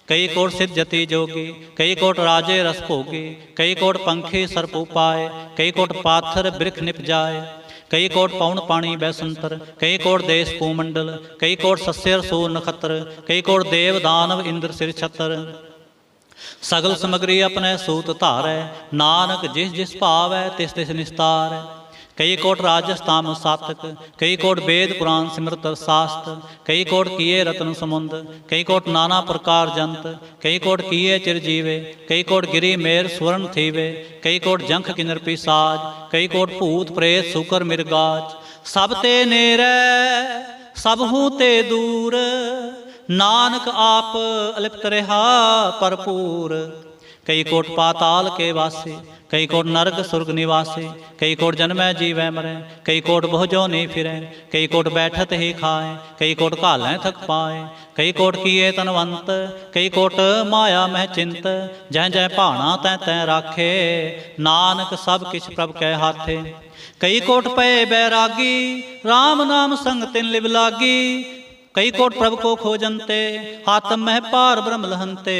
कई कोट सिद्ध जति जोगी, कई कोट राजे रस भोगी। कई कोट पंखी सर्प उपाय, कई कोट पाथर बिरख निप जाए। कई कोट पौन पानी बैसंतर, कई कोट देश भूमंडल। कई कोट सस्यर सूर नखत्र, कई कोट देव दानव इंद्र सिर छतर। सगल समग्री अपने सूत धारै, नानक जिस जिस भावै तिस तिस निस्तार। कई कोट राजस्थाम सातक, कई कोट वेद पुराण सिमरत शास्त्र। कई कोट किए रत्न समुंद, कई कोट नाना प्रकार जंत। कई कोट किए चिरजीवे, कई कोट गिरी मेर स्वर्ण थीवे। कई कोट जंख किन्नर पिसाज, कई कोट भूत प्रेत सुकर मिर्गाज। सब ते नेरै सब हूँ ते दूर, नानक आप अलिप्त रहा भरपूर। कई कोट पाताल के वासे, कई कोट नरक सुर्ग निवासे। कई कोट जन्मै जीवै मरै, कई कोट बहु जोनि फिरै। कई कोट बैठत ही खाए, कई कोट घालै थक पाए। कई कोट किए तनवंत, कई कोट माया मह चिंत। जह जह भाना तै तै राखे, नानक सब किछ प्रभ कै हाथे। कई कोट पए बैरागी, राम नाम संग तिन लिव लागी। कई कोट प्रभु को खोजनते, आत्म मह पार ब्रह्म लहनते।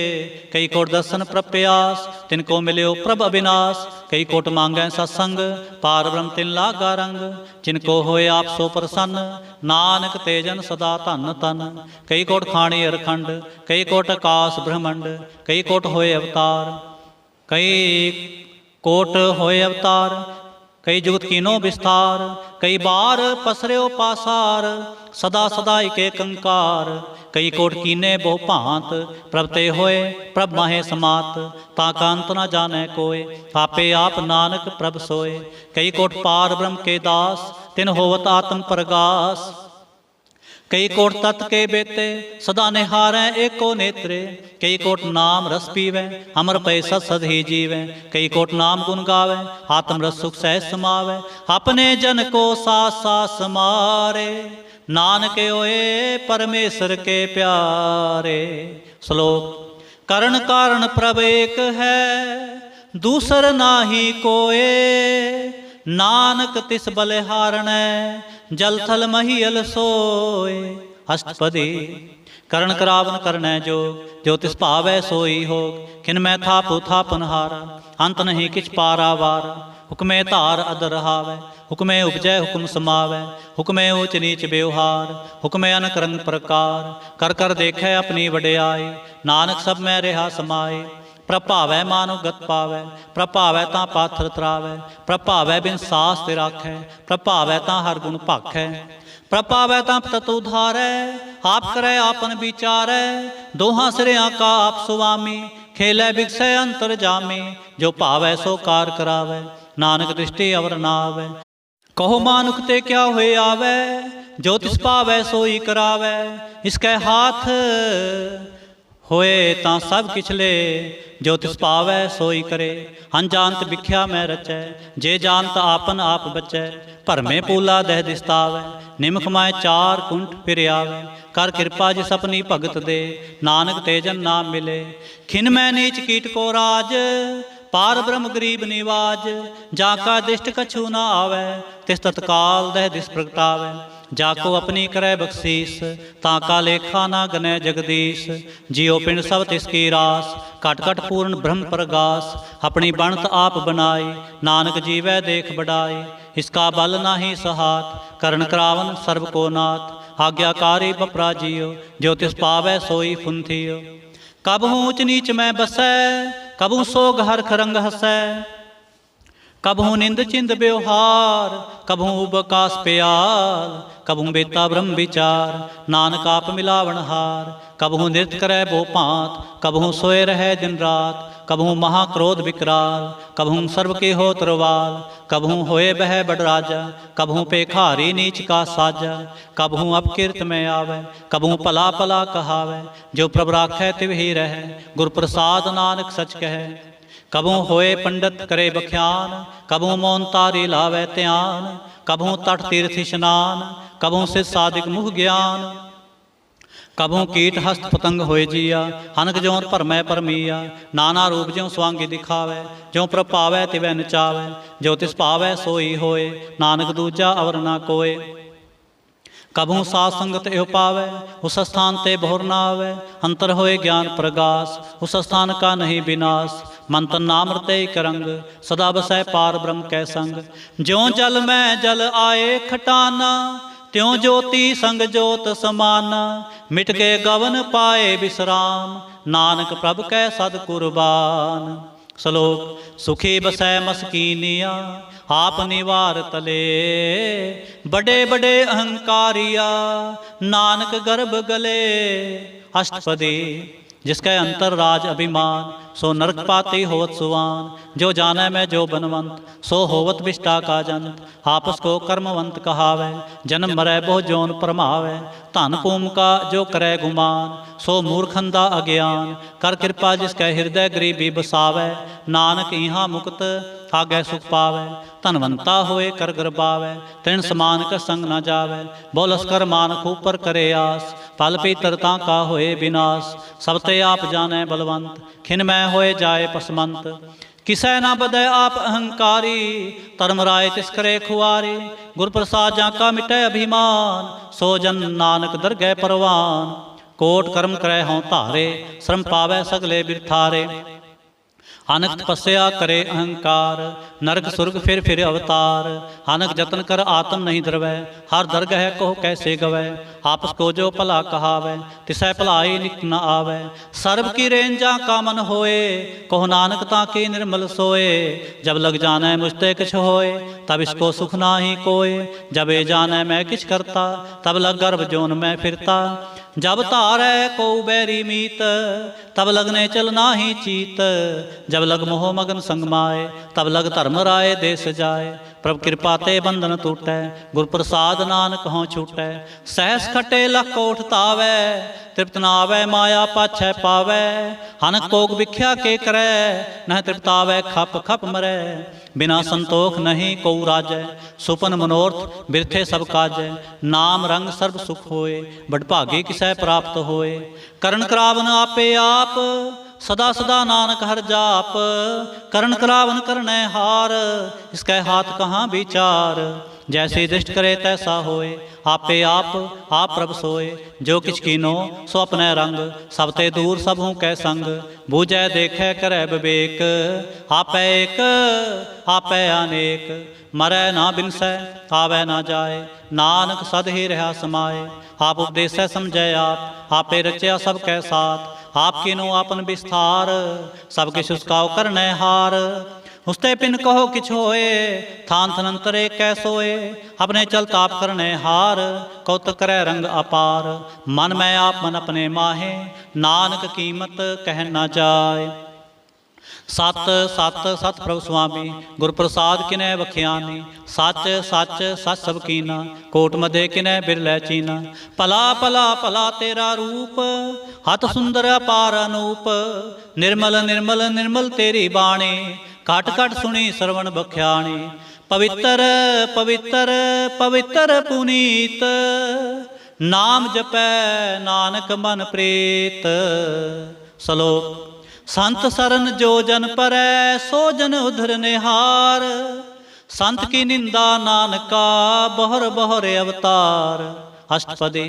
कई कोट दर्शन प्रप्यास, तिनको मिल्यो प्रभ अविनाश। कई कोट मांगै सत्संग, पार ब्रह्म तिन लागा रंग। जिनको होए आप सो प्रसन्न, नानक तेजन सदा धन तन। कई कोट खाणी अरखंड, कई कोट आकाश ब्रह्मंड। कई कोट होए अवतार, कई कोट होए अवतार। कई जुगत कीनो विस्तार, कई बार पसर्यो पासार, सदा सदा एक कंकार, कई कोट कीने बहु भांत, प्रभ ते होए प्रभ माहे समात, ताका अंत न जाने कोय, आपे आप नानक प्रभ सोए, कई कोट पार ब्रह्म के दास, तिन होवत आत्म प्रगास, कई कोट तत् के बेते, सदा निहारै एको नेत्रे, कई कोट नाम रस पीवै, अमर पै सत सद ही जीवै, कई कोट नाम गुण गावै, आत्म रस सुख सहज समावै, अपने जन को सास सास समारे, नानक होए परमेश्वर के प्यारे। श्लोक। करण कारण प्रभ एक है, दूसर नाहि कोय, नानक तिस बलिहारणै, जल थल महियल सोय। अष्टपदी। करण करावन करनै जोग, जो तिस भावै सोई होग, खिन मैं थापु थापनहारा, अंत नहीं किछ पारावारा, हुक्मे धार अदर हावै, हुक्मे उपजै हुक्म समावै, हुक्मे ऊच नीच व्यवहार, हुक्मे अनक रंग प्रकार, कर कर देखै अपनी वडियाई, नानक सब मैं रहा समाए, प्रभावै मानो गत पावै, प्रभावै तां पाथर तरावै, प्रभावै बिन सास ते राखै, प्रभावै तां हर गुण भाखै, प्रभावै तां तत उधारै, आप करै आपन विचारै, दोहां सिरियां का आप सुवामी, खेलै बिगसै अंतर जामी, जो भावै सो कार करावै, नानक दृष्टि अवर नावै, कहो मानुख ते क्या होए आवै, जो तिस पावै सोई करावै, इसकै हाथ होए तां सब किछ ले, जो तिस पावै सोई करे, अनजानत बिख्या मैं रचै, जे जानत आपन आप बचै, भरमे पूला दह दिसतावै, निमख माय चार कुंठ फिर आवै, कर कृपा जिस अपनी भगत दे, नानक तेजन नाम मिले, खिन मैं नीच कीट को राज, पार ब्रह्म गरीब निवाज, जाका दिष्ट कछु न आवै, तिस तत्काल दह दिस प्रगटावै, जाको अपनी करे बख्शीस, ताका लेखा ना गनै जगदीश, जियो पिंड सब तिसकी रास, घट घट पूर्ण ब्रह्म प्रगास, अपनी बनत आप बनाई, नानक जीवै देख बढ़ाई, इसका बल नाही सहात, करण करावन सर्व को नाथ, आज्ञाकारी बपरा जियो, जो तिस पावै सोई फुंथियो, कबहू ऊच नीच मैं बसै, कबहू सोग हरख रंग हसै, कबहू निंद चिंद व्यवहार, कबहू उबकास प्याल, कबहू बेता ब्रह्म विचार, नानक आप मिलावन हार, कबहू नृत्य करे बो भांत, कबहू सोए रहे दिन रात, कबहू महाक्रोध विकराल, कबहू सर्व के हो तरवाल, कबहू होए बह बड़ राजा, कबहू पेखारी नीच का साजा, कबहू अपकीर्त में आवे, कबहू भला भला कहावे, जो प्रभ राखै तिव ही रहे, गुर प्रसाद नानक सच कहे, कबहू होए पंडित करे बख्यान, कबहू मौन तारी लावे ध्यान, कबहू तट तीर्थ स्नान, कबहू सिद्ध साधिक मुख ज्ञान, कबहू कीट हस्त पतंग होए जिया, हनक ज्यों भरमै परमीया, नाना रूप ज्यों स्वांगी दिखावे, ज्यों प्रभ पावै तिवै नचावै, जो तिस भावै सोई होए, नानक दूजा अवर ना कोय, कबहू साध संगत एव पावै, उस स्थान ते बहुर ना आवे, अंतर होए ज्ञान प्रगास, उस स्थान का नहीं विनाश, मंतन नाम रते करंग, सदा बसै पार ब्रह्म कै संग, ज्यों जल में जल आए खटाना, त्यों ज्योति संग ज्योत समाना, मिट के गवन पाए विश्राम, नानक प्रभ कै सद कुर्बान। श्लोक। सुखी बसै मस्कीनिया, आप निवार तले, बड़े बड़े अहंकारिया, नानक गर्भ गले। अष्टपदी। जिसके अंतर राज अभिमान, सो नरक पाती होवत सुवान, जो जाने में जो बनवंत, सो होवत विष्टा का जंत, आपस को कर्मवंत कहावे, जन्म मरै बहु जोन परमावे, धन पूम का जो करे गुमान, सो मूर्खंदा अज्ञान, कर कृपा जिसके हृदय गरीबी बसावे, नानक इहाँ मुक्त आगे सुख पावे, धनवंता होए कर गरबावे, तृण समान का संग न जावे, बोलस कर मानक ऊपर करे आस, फल पीतरता का होए विनाश, सब ते आप जाने बलवंत, खिन में होए जाए पसमंत, किसै ना बदै आप अहंकारी, धर्म राय तिस करे खुआरी, गुर प्रसाद जाका मिटै अभिमान, सो जन नानक दरगह परवान, कोट कर्म करे हों धारे, श्रम पावै सगले बिरथारे, हानक तपस्या करे अहंकार, नरक सुरग फिर अवतार। हानक जतन कर आत्म नहीं धरवै, हर दरगह कहो कैसे गवै। आपस को जो भला कहावै, तिसै भलाई नित न आवै। सर्ब की रेंजा का मन होए, कहो नानक ताके निर्मल सोए। जब लग जानै मुझते किछ होए, तब इसको सुख नाही कोय। जब ए जानै मैं किछ करता, तब लग गर्भ जोन में फिरता। जब धारै को बैरी मीत, तब लगने चल नाही चीत। जब लग मोह मगन संग माए, तब लग धर्म राय देश जाए। प्रभ कृपा ते बंधन टूटै, गुर प्रसाद नानक हों छूटै। सहस खटे लख कोठ तावै, तृप्त न आवै माया पाछै पावै। हनक भोग भिख्या के करै, नह तृप्तावै खप खप मरै। बिना संतोख नहीं को राजै, सुपन मनोरथ बिरथे सब काजै। नाम रंग सर्व सुख होए, बड़भागे किसै प्राप्त होए। करण करावन आपे आप, सदा सदा नानक हर जाप। करण करावन करनै हार, इसकै हाथ कहाँ विचार। जैसे दृष्ट करे तैसा होए, आपे आप प्रभ सोए। जो किछ कीनो सो अपने रंग, सब ते दूर सब हूँ कै संग। बूझै देखे करै विवेक, आपै एक आपै अनेक। मरै ना बिनसै आवै ना जाए, नानक सद ही रहा समाए। आप उपदेसै समझै आप, आपे रचया सब कै साथ। आप किनो आपन विस्तार, सब किछ उसकाओ करनै हार। उसते पिन कहो किछ होए, थान थनंतरे कै सोए। अपने चल ताप करने हार, कौतक करे रंग अपार। मन में आप मन अपने माहे, नानक कीमत कह न जाए। सत सत सत प्रभु स्वामी, गुर प्रसाद किनै बख्यानी। सच सच सच सब कीना, कोट मधे किनै बिरलै चीना। भला भला भला तेरा रूप, हत सुंदर अपार अनूप। निर्मल निर्मल निर्मल तेरी बाणी, घट घट सुनी श्रवण बख्याणी। पवित्र पवित्र पवित्र पुनीत, नाम जपै नानक मन प्रीत। श्लोक। संत सरन जो जन परै, सो जन उधर निहार। संत की निंदा नानका, बहर बहर अवतार। अष्टपदी।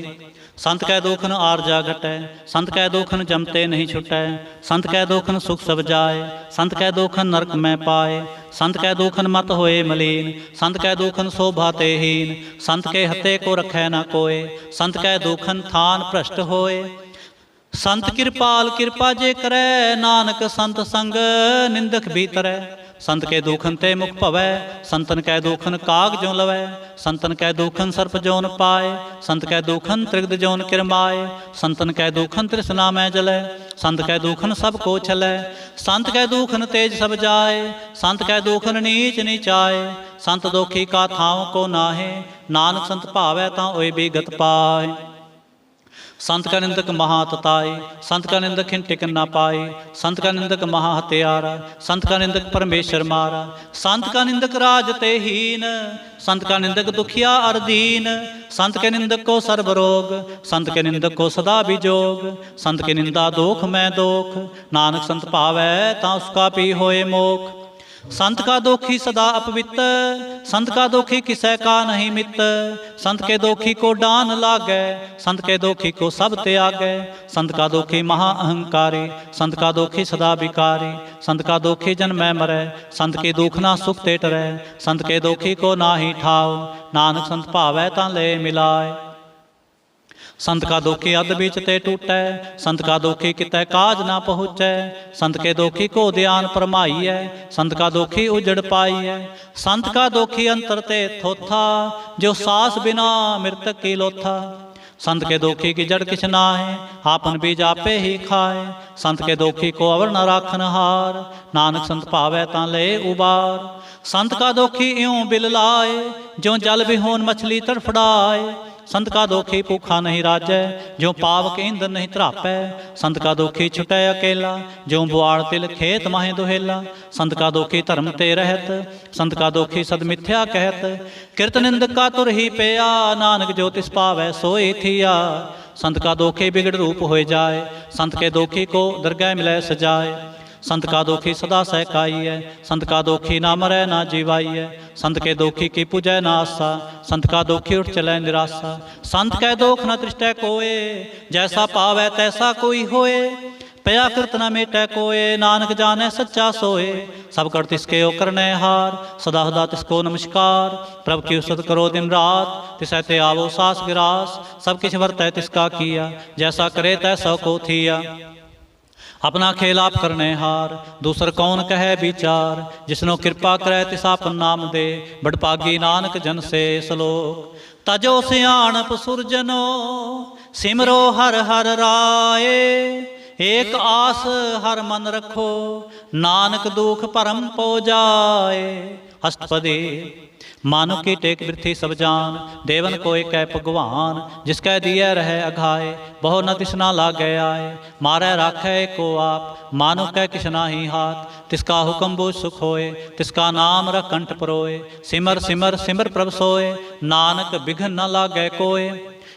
संत कै दुखन आरजा घटै, संत कै दुखन जमते नहीं छुटै। संत कै दुखन सुख सब जाए, संत कै दुखन नरक में पाए। संत कै दुखन मत होए मलीन, संत कै दुखन शोभा ते हीन। संत के हते को रखै न कोय, संत कै दुखन थान भ्रष्ट होए। संत कृपाल कृपा जे करै, नानक संत संग निंदक भी तरै। संत के दुखन ते मुख भवै, संतन कै दुखन काग जो लवै। संतन कै दुखन सर्प जोन पाए, संत कै दुखन त्रिगद जोन किरमाए। संतन कै दुखन तृष्णा में जलै, संत कै दुखन सब को छलै। संत कै दुखन तेज सब जाए, संत कै दुखन नीच नीचाए। संत दोखी का थाव को नाहे, नानक संत भावै तां ओए भी गत पाए। संत का निंदक महा तताई, संत का निंदक हिन टिकन ना पाई। संत का निंदक महा हत्यारा, संत का निंदक परमेश्वर मारा। संत का निंदक राज ते हीन, संत का निंदक दुखिया अर दीन। संत के निंदक को सर्व रोग, संत के निंदक को सदा विजोग। संत की निंदा दोख में दोख, नानक संत भावै तां उसका भी होए मोख। संत का दोखी सदा अपवित्र, संत का दोखी किसै का नहीं मित। संत के दोखी को डान लागै, संत के दोखी को सब त्यागै। संत का दोखी महा अहंकारी, संत का दोखी सदा विकारी। संत का दोखी जन में मरै, संत के दुख ना सुख ते टरै। संत के दोखी को नाही ठाव, नानक संत भावै तां ले मिलाए। संत का दोखी अध बीच ते टूटै, संत का दोखी कितै काज ना पहुँचै। संत के दोखी को ध्यान परमाईयै, संत का दोखी उजड़ पाईयै। संत का दोखी अंतर ते थोथा, जो सास बिना मृतक की लोथा। संत के दोखी की जड़ किछ नाहे, आपन बीज आपे ही खाए। संत के दोखी को अवर न राखन हार, नानक संत भावै तां ले उबार। संत का दोखी इयों बिल लाए, ज्यों जल बिहोन मछली तड़फड़ाए। संत का दोखी भूखा नहीं राजै, जो पावक ईंधन नहीं त्रापै। संत का दोखी छुटै अकेला, जो बुआड़ तिल खेत माहे दुहेला। संत का दोखी धर्म ते रहत, संत का दोखी सद मिथ्या कहत। किरत निंदक का तुर ही पेया, नानक जो तिस पावै सोई थिया। संत का दोखी बिगड़ रूप होए जाए, संत के दोखी को दरगह मिलै सजाए। संत का दोखी सदा सहकाई है, संत का दोखी ना मरै ना जीवाई है। संत के दोखी की पूजै ना आसा, संत का दोखी उठ चलै निराशा। संत कै दोख न तृष्टै कोय, जैसा पावै तैसा कोई होए। पया कृत न मेटै कोय, नानक जाने सच्चा सोए। सब कर तिसके ओ करने हार, सदा सदा तिसको नमस्कार। प्रभ की उस्तत करो दिन रात, तिसै ते आवो सास गिरास। सब किछ वरतै तिसका किया, जैसा करे तैसा को थिया। अपना खेल आप करने हार, दूसर कौन कहे विचार। जिसनो कृपा करे तिसा अपन नाम दे, बड़ भागी नानक जन से सलोक। तजो सियाणप सुरजनो, सिमरो हर हर राय। एक आस हर मन रखो, नानक दुख परम पो जाए। अष्टपदी मानो की टेक वृथी सब जान, देवन को एक है भगवान। जिसकै दिए रहे अघाए, बहु न तिसना लागे आए। मारै राखै को आप, मानो कै किछ नाही हाथ। तिसका हुक्म बूझ सुख होए, तिसका नाम रख कंठ परोए। सिमर सिमर सिमर प्रभ सोए, नानक बिघन न लागे कोय।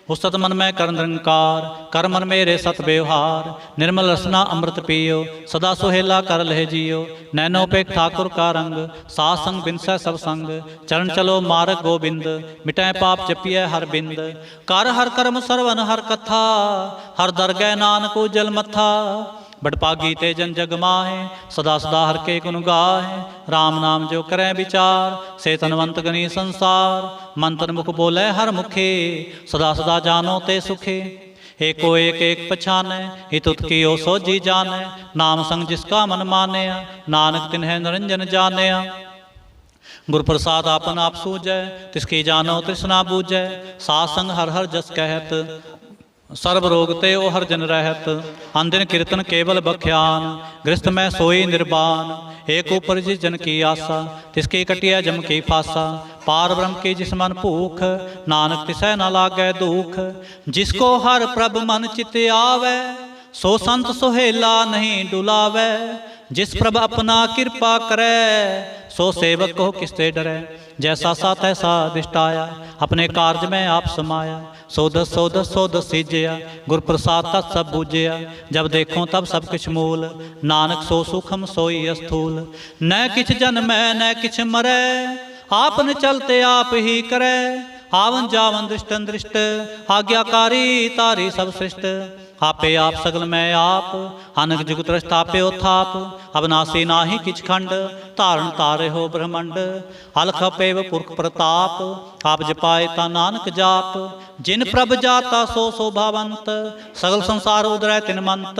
उस्तत मन में कर निरंकार, कर मन मेरे सत व्यवहार। निर्मल रसना अमृत पियो, सदा सुहेला कर लह जियो। नैनो पेख ठाकुर का रंग, सास संग बिनसै सब संग। चरण चलो मार्ग गोबिंद, मिटै पाप जपिय हर बिंद। कर हर कर्म सरवन हर कथा, हर दरगह नानक उजल मथा। बड़भागी ते जन जग माहे, सदा सदा हर के गुण गाहे। राम नाम जो करें विचार, से तनवंत गनी संसार। मंत्र मुख बोले हर मुखे, सदा सदा जानो ते सुखे। एको एक एक पछाने, हित की ओ सोजी जाने। नाम संग जिसका मन माने, नानक तिन्ह निरंजन जाने। गुर प्रसाद आपन आप सूझै, तिसकी जानो तृष्णा बूझै। सास संग हर हर जस कहत, सर्व रोग ते ओ हर जन रहत। अंदिन कीर्तन केवल बख्यान, गृहस्थ में सोई निर्बान। एक ऊपर जिस जन की आशा, तिसकी कटिया जम की फासा। पार ब्रह्म की जिस मन भूख, नानक तिसै न लागे दुख। जिसको हर प्रभ मन चित आवे, सो संत सुहेला नहीं डुलावे। जिस प्रभ अपना कृपा करे, सो सेवक को किसते डरे। जैसा सा तैसा दिष्टाया, अपने कार्य में आप समाया। सो दस सीजया, गुर प्रसाद तत् सब बूझया। जब देखो तब सब किछ मूल, नानक सो सुखम सोई स्थूल। न किछ जन्मै न किछ मरै, आपन चलते आप ही करे। आवन जावन दृष्टन दृष्ट, आज्ञाकारी तारी सब सृष्ट। आपे आप सगल में आप, अनक जुगत रचतापे थाप। अविनाशी नाही किछ खंड, धारण तारे हो ब्रह्मंड। अलख पेव पुरख प्रताप, आप जपाए ता नानक जाप। जिन प्रभ जाता सो शोभावंत, सगल संसार उदरै तिन मंत।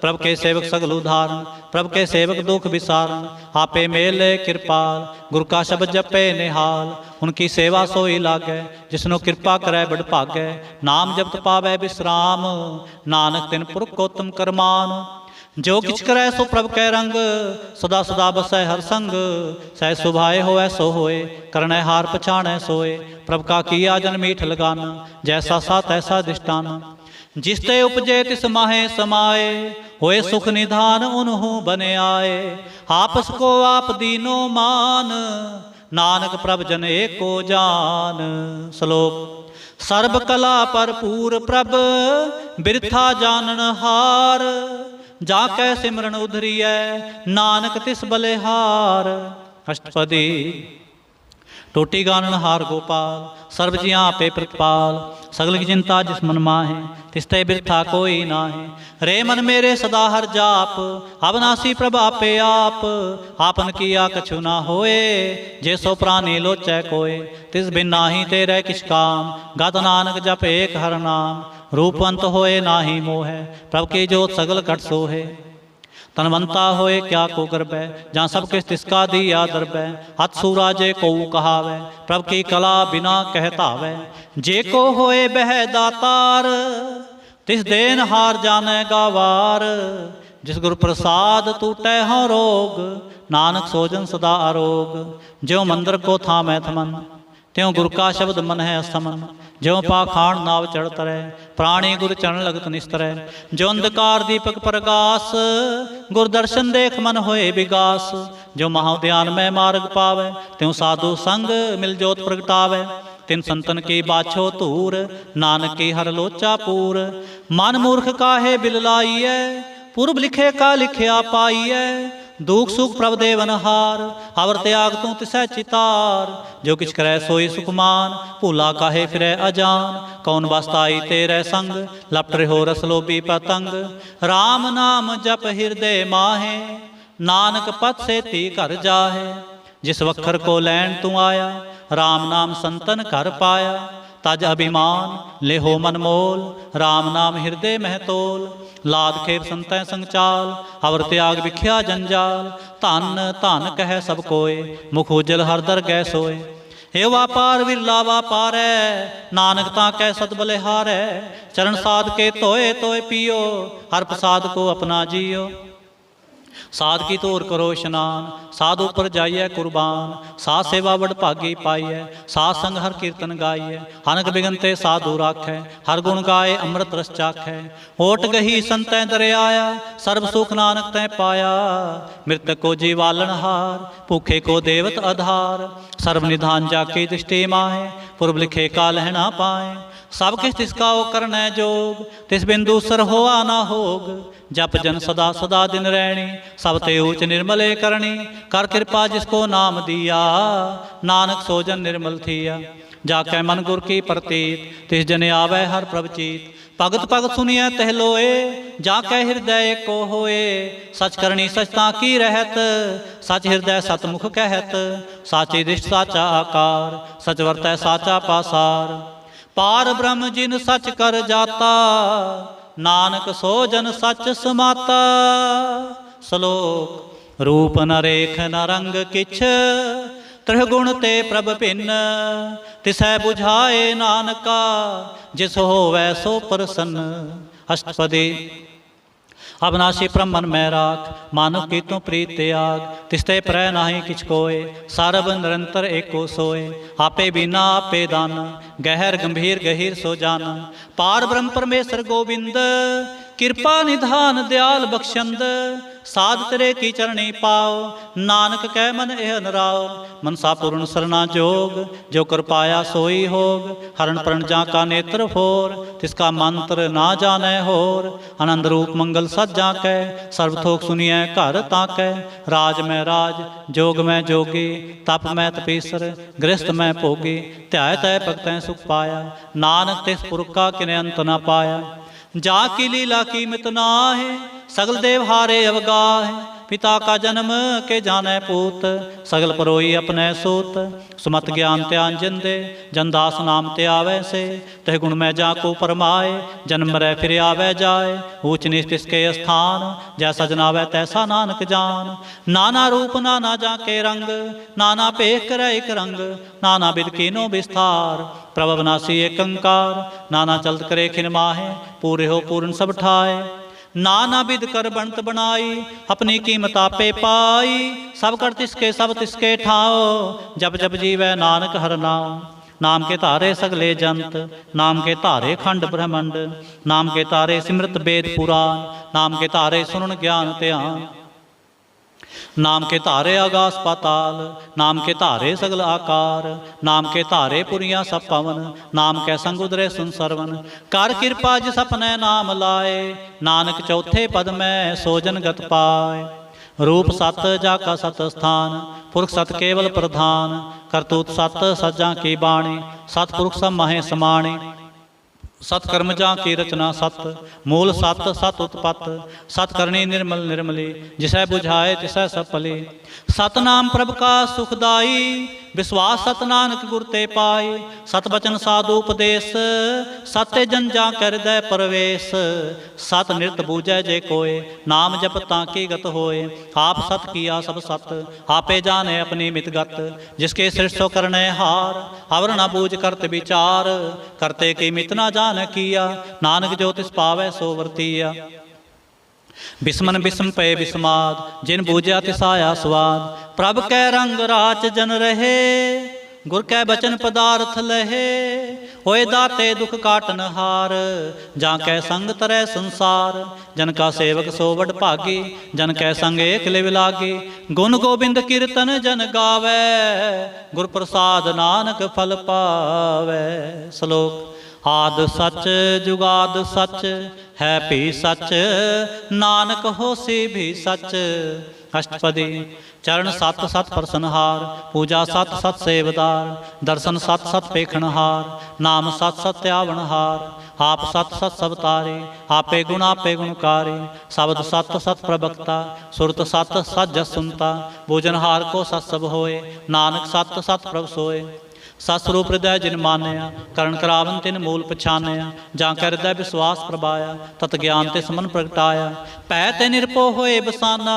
प्रभ के सेवक सगल उदाहरण, प्रभ के सेवक दुख विसारण। आपे मेले कृपाल, गुरु का शब्द जपे निहाल। उनकी सेवा सोई लागे, जिसनो कृपा करे बड़ भागे। नाम जपत पावे विश्राम, नानक तिन पुरख को उत्तम करमान। जो किछ करे सो प्रभ कै रंग, सदा सदा बसै हर संग। सह सुभाए होए सो होए, करने हार पछाणै सोए। प्रभ का किया जन मीठ लगाना, जैसा सा तैसा दिष्टान। जिसते उपजे तिस माहे समाए, होए सुख निधान उन्हों बने आए। आपस को आप दीनो मान, नानक प्रभ जन एको जान। श्लोक सर्ब कला भरपूर प्रभ, बिरथा जानन हार। जाकै सिमरन उधरियै, नानक तिस बलिहार। अष्टपदी टोटी गानन हार गोपाल, सर्व जियां पे प्रतिपाल। सगल की चिंता जिस मन माहे, तिसते बिरथा कोई नाहे। रे मन मेरे सदा हर जाप, अविनाशी प्रभ आपे आप। आपन किया कछु ना होए, जे सो प्राणी लोचै कोय। तिस बिन नाही तेरे किछ काम, गात नानक जप एक हर नाम। रूपवंत होए नाही मोहे, प्रभ की जोत सगल कट सोहे। तनवंता होए क्या को गर्बै, जहाँ सब किस तिसका दिया दरबै। हथ सूराजे को कहावै, प्रभ की कला बिना कहतावै। जे को होए बह दातार, तिस देन हार जाने गावार। जिस गुरु प्रसाद टूटै हों रोग, नानक सोजन सदा आरोग। ज्यों मंदिर को थामै थमन, त्यों गुरु का शब्द मन है असमन। ज्यों पाखाण नाव चढ़ तरै, प्राणी गुरु चरण लगत निस्तरै। जो अंधकार दीपक प्रगास, गुर दर्शन देख मन होए विगास। जो महाध्यान में मार्ग पावै, त्यों साधु संग मिल जोत प्रगटावै। तिन संतन की बाछो तूर, नानक की हर लोचा पूर। मन मूर्ख काहे बिल लाइयै, पूर्व लिखे का लिखिया पाइयै। दुख सुख प्रभ देवनहार। अवर त्याग तू तिसै चितार, जो किछ करै सोई सुखमान। भूला काहे फिरै अजान, कौन बसताई तेरे संग। लपट रहो रस लोभी पतंग, राम नाम जप हृदय माहे। नानक पथ से ती घर जाहे, जिस वखर को लैन तू आया। राम नाम संतन घर पाया, तज अभिमान लेहो मन मोल। राम नाम हृदय मह तोल, लाद खेप संतै संचाल। अवर त्याग विख्या जंजाल, धन धन कह सब कोय। मुख उजल हर दर गै सोय, हे वापार विरला वापार है। नानक ता कै सद बलिहारै, चरण साध के तोए तोए पियो। हर प्रसाद को अपना जियो। साध की तोर करो स्नान, साध उपर जाइए कुर्बान। साध सेवा बड़ भागी पाइए, साध संग हर कीर्तन गाइए। अनक बिगनते साधु राखै, हर गुण गाए अमृत रस चाखै। ओट गही संतै दरियाया, सर्व सुख नानक तै पाया। मृतक को जीवालन हार, भूखे को देवत आधार। सर्व निधान जाके दृष्टि माहे, पूर्व लिखे का लहना पाए। सब किस तिसका ओ करनै जोग, तिस बिंदु सर होआ ना होग। जप जन सदा सदा दिन रैणी, सब ते ऊच निर्मले करणी। कर कृपा जिसको नाम दिया, नानक सो जन निर्मल थिया। जाकै मन गुर की प्रतीत, तिस जन आवे हर प्रभ चीत। भगत भगत सुनिए तह लोए, जाकै हृदय को होए। सच करनी सचता की रहत, सच हृदय सतमुख कहत। साची दृष्टि साचा आकार, सच वर्तै साचा पासार। पार ब्रह्म जिन सच कर जाता, नानक सो जन सच समाता। श्लोक रूप न रेख न रंग किछ, त्रिगुण ते प्रभ भिन्न। तिसै बुझाए नानका, जिस होवै सो प्रसन्न। अष्टपदी अविनाशी ब्रह्मन मैं राख, मानुख की तू प्रीत त्याग। तिसते प्रै नाही किछ कोय, सरब निरंतर एको सोय। आपे बिना आपे दान, गहर गंभीर गहीर सो जान। पार ब्रह्म परमेश्वर गोविंद, कृपा निधान दयाल बख्शंद। साध तेरे की चरणी पाओ, नानक कै मन एह नराओ। मनसा पूर्ण सरना जोग, जो कर पाया सोई होग। हरण प्रण जा का नेत्र फोर, तिसका मंत्र ना जानै होर। आनंद रूप मंगल सज जाकै, सर्वथोक सुनिए घर ताकै। राज में राज, जोग में जोगी, तप में तपीसर। गृहस्थ में भोगी, ध्याय तय भगतै सुख पाया। नानक तिस पुरख का किने अंत न पाया। जा की लीला कीमत नाहे, सगल देव हारे अवगाहे। पिता का जन्म के जाने पूत, सगल परोई अपने सूत। सुमत ज्ञान त्यान जिन दे, जनदास नाम ते आवे से। तह गुण में जा को परमाए, जन्म रै फिर आवे जाए। ऊच नीच तिसके स्थान, जैसा जनावे तैसा नानक जान। नाना रूप नाना जा के रंग, नाना पेख करे एक रंग। नाना बिद कीनो विस्तार, प्रभ अविनाशी एक अंकार। नाना चलत करे खिन माहे, पूरे हो पूर्ण सब ठाए। नाना विध कर बनत बनाई, अपनी कीमत आपे पाई। सब कर तिसके सब तिसके ठाओ, जब जब जीवै नानक हर नाम। नाम के तारे सगले जंत, नाम के तारे खंड ब्रह्मंड। नाम के तारे सिमरत वेद पुराण, नाम के तारे सुनन ज्ञान ध्यान। नाम के तारे आगास पाताल, नाम के तारे सगल आकार। नाम के तारे पुरियां सब पवन, नाम कै संग उदरे सुन सरवन। कर कृपा जिस अपने नाम लाए, नानक चौथे पद में सोजन गत पाए। रूप सत जाका सत स्थान, पुरख सत केवल प्रधान। करतूत सत सज्जा की बाणी, सतपुरुख सब महे समाणी। सतकर्म जा की रचना सत, मूल सत सत उत्पत। सतकरणी निर्मल निर्मली, जिसै बुझाए तिसै सब भली। सतनाम प्रभ का सुखदाई, विश्वास सत नानक गुर ते पाई। सत बचन साधु उपदेश, सत्य जन जा कर दे प्रवेश। सत निरत बूझै जे कोय, नाम जप ताकि गत होए। आप सत किया सब सत, आपे जाने अपनी मित गत। जिसके सृष्ट सो करने हार, अवर न बूझ करत विचार। करते की मित न जान किया, नानक जो तिस पावै सो वर्तिया। बिस्मन बिस्म पे बिस्माद, जिन बूझा तिसाया स्वाद। प्रभ कै रंग राच जन रहे, गुर कै बचन पदार्थ लहे। होए दाते दुख काटन हार, जा कै संग तरै संसार। जन का सेवक सो वड भागी, जन कै संग एक लिव लागी। गुण गोबिंद कीर्तन जन गावै, गुर प्रसाद नानक फल पावै। श्लोक आद सच जुगाद सच, है भी सच। नानक होसी भी सच, अष्टपदी। चरण सत सत प्रसनहार, पूजा सत सत सेवदार, दर्शन सत सत पेखणहार, नाम सत सत त्यावनहार, आप सत सत सबतारे, आपे गुणकारी, शब्द सत सत प्रवक्ता, सुरत सत सत जस सुनता, भोजनहार को सत सब होए, नानक सत सत प्रभ सोए। सतस्वरूप हृदय जिन मानिया, करण करावन तिन मूल पछानिया, जाके हृदय विश्वास प्रभाया, तत ज्ञान ते समन प्रगटाया। पै ते निरपो होए बसाना,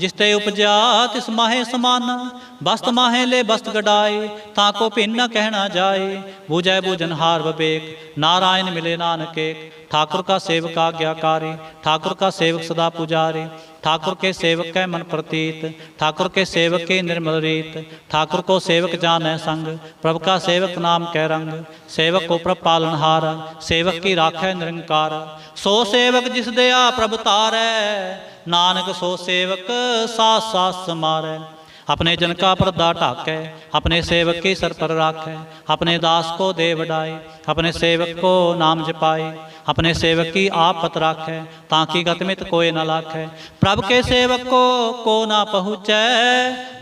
जिसते उपजा तिस माहे समाना, बस्त माहे ले बस्त गडाए, ताको भिन्न न कहना जाए। बूझै बूझनहार विवेक, नारायण मिले नानक एक, ठाकुर का सेवक आज्ञाकारी, ठाकुर का सेवक सदा पुजारी, ठाकुर के सेवक कै मन प्रतीत, ठाकुर के सेवक के निर्मल रीत, ठाकुर को सेवक जानै संग, प्रभु का सेवक नाम कै रंग, सेवक को प्रभ पालनहार, सेवक की राखै निरंकार। सो सेवक जिस दया प्रभ तारै, नानक सो सेवक सास सास समारै। अपने जन का पर्दा ढाकै, अपने सेवक की सर पर राखै, अपने दास को दे वडाए, अपने सेवक को नाम जपाए, अपने सेवक की आप पत राखै, ताकि गतमित कोई न लाखै। प्रभु के सेवक को ना पहुँचै,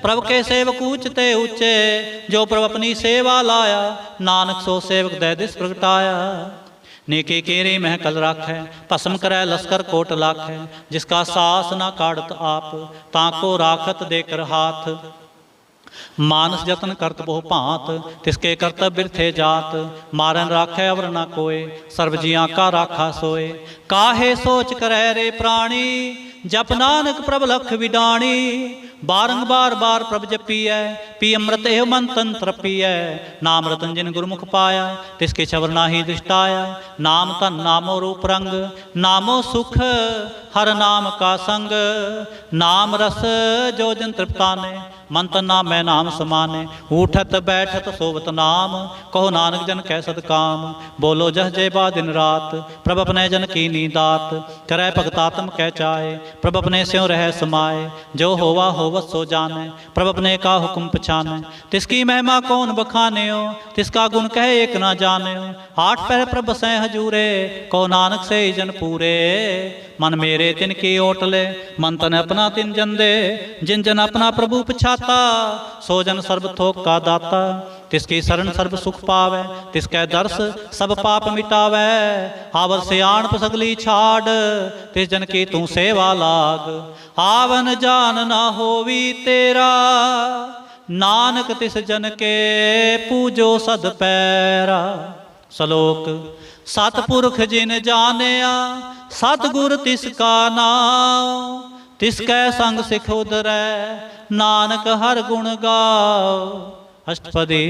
प्रभु के सेवक ऊंचते ऊंचे, जो प्रभु अपनी सेवा लाया, नानक सो सेवक दै दिस प्रगटाया। नेके केरे मह कल राखै, भस्म करै लश्कर कोट लाखै, जिसका सास ना काढ़त आप, ताको राखत देकर हाथ। मानस जतन करत बहु भांत, तिसके कर्तव्य बिरथे जात, मारन राखै अवर न कोय, सर्व जियां का राखा सोए। काहे सोच करै रे प्राणी, जप नानक प्रभ लख विडाणी, बारंबार बार प्रभ जपीऐ, पी अमृत एव मन तन तृपीऐ। नाम रतन जिन गुरमुख पाया, तिसके छवर नाहि दृष्टाया। नाम तन नामो रूप रंग, नामो सुख हर नाम का संग। नाम रस जो जन तृप्ताने, मन तन नाम मैं नाम समाने। उठत बैठत सोवत नाम, कहो नानक जन कै सद काम। बोलो जह जेबा दिन रात, प्रभ अपने जन की नीदात। करै भगतात्म कै चाहे, प्रभ अपने स्यों रह समाए। जो होवा होवत सो जाने, प्रभ अपने का हुक्म पछाने। तिसकी महिमा कौन बखान्यो, तिसका गुण कहे एक ना जान्यो। आठ पहर प्रभ सै हजूरे, कहो नानक से जन पूरे। मन मेरे तिन की ओटले, मन तन अपना तिन जन दे। जिन जन अपना प्रभु पछाता, सो जन सर्ब थोक का दाता। तिसकी शरण सर्ब सुख पावै, तिसकै दर्श सब पाप मिटावै। आवर सियाणप सगली छाड़, तिस जन की तू सेवा लाग। आवन जान ना होवी तेरा, नानक तिस जन के पूजो सद पैरा। सलोक सतपुरख जिन जानिया, सतगुर तिसका नाम। तिसकै संग सिख उदरै, नानक हर गुण गाओ। अष्टपदी।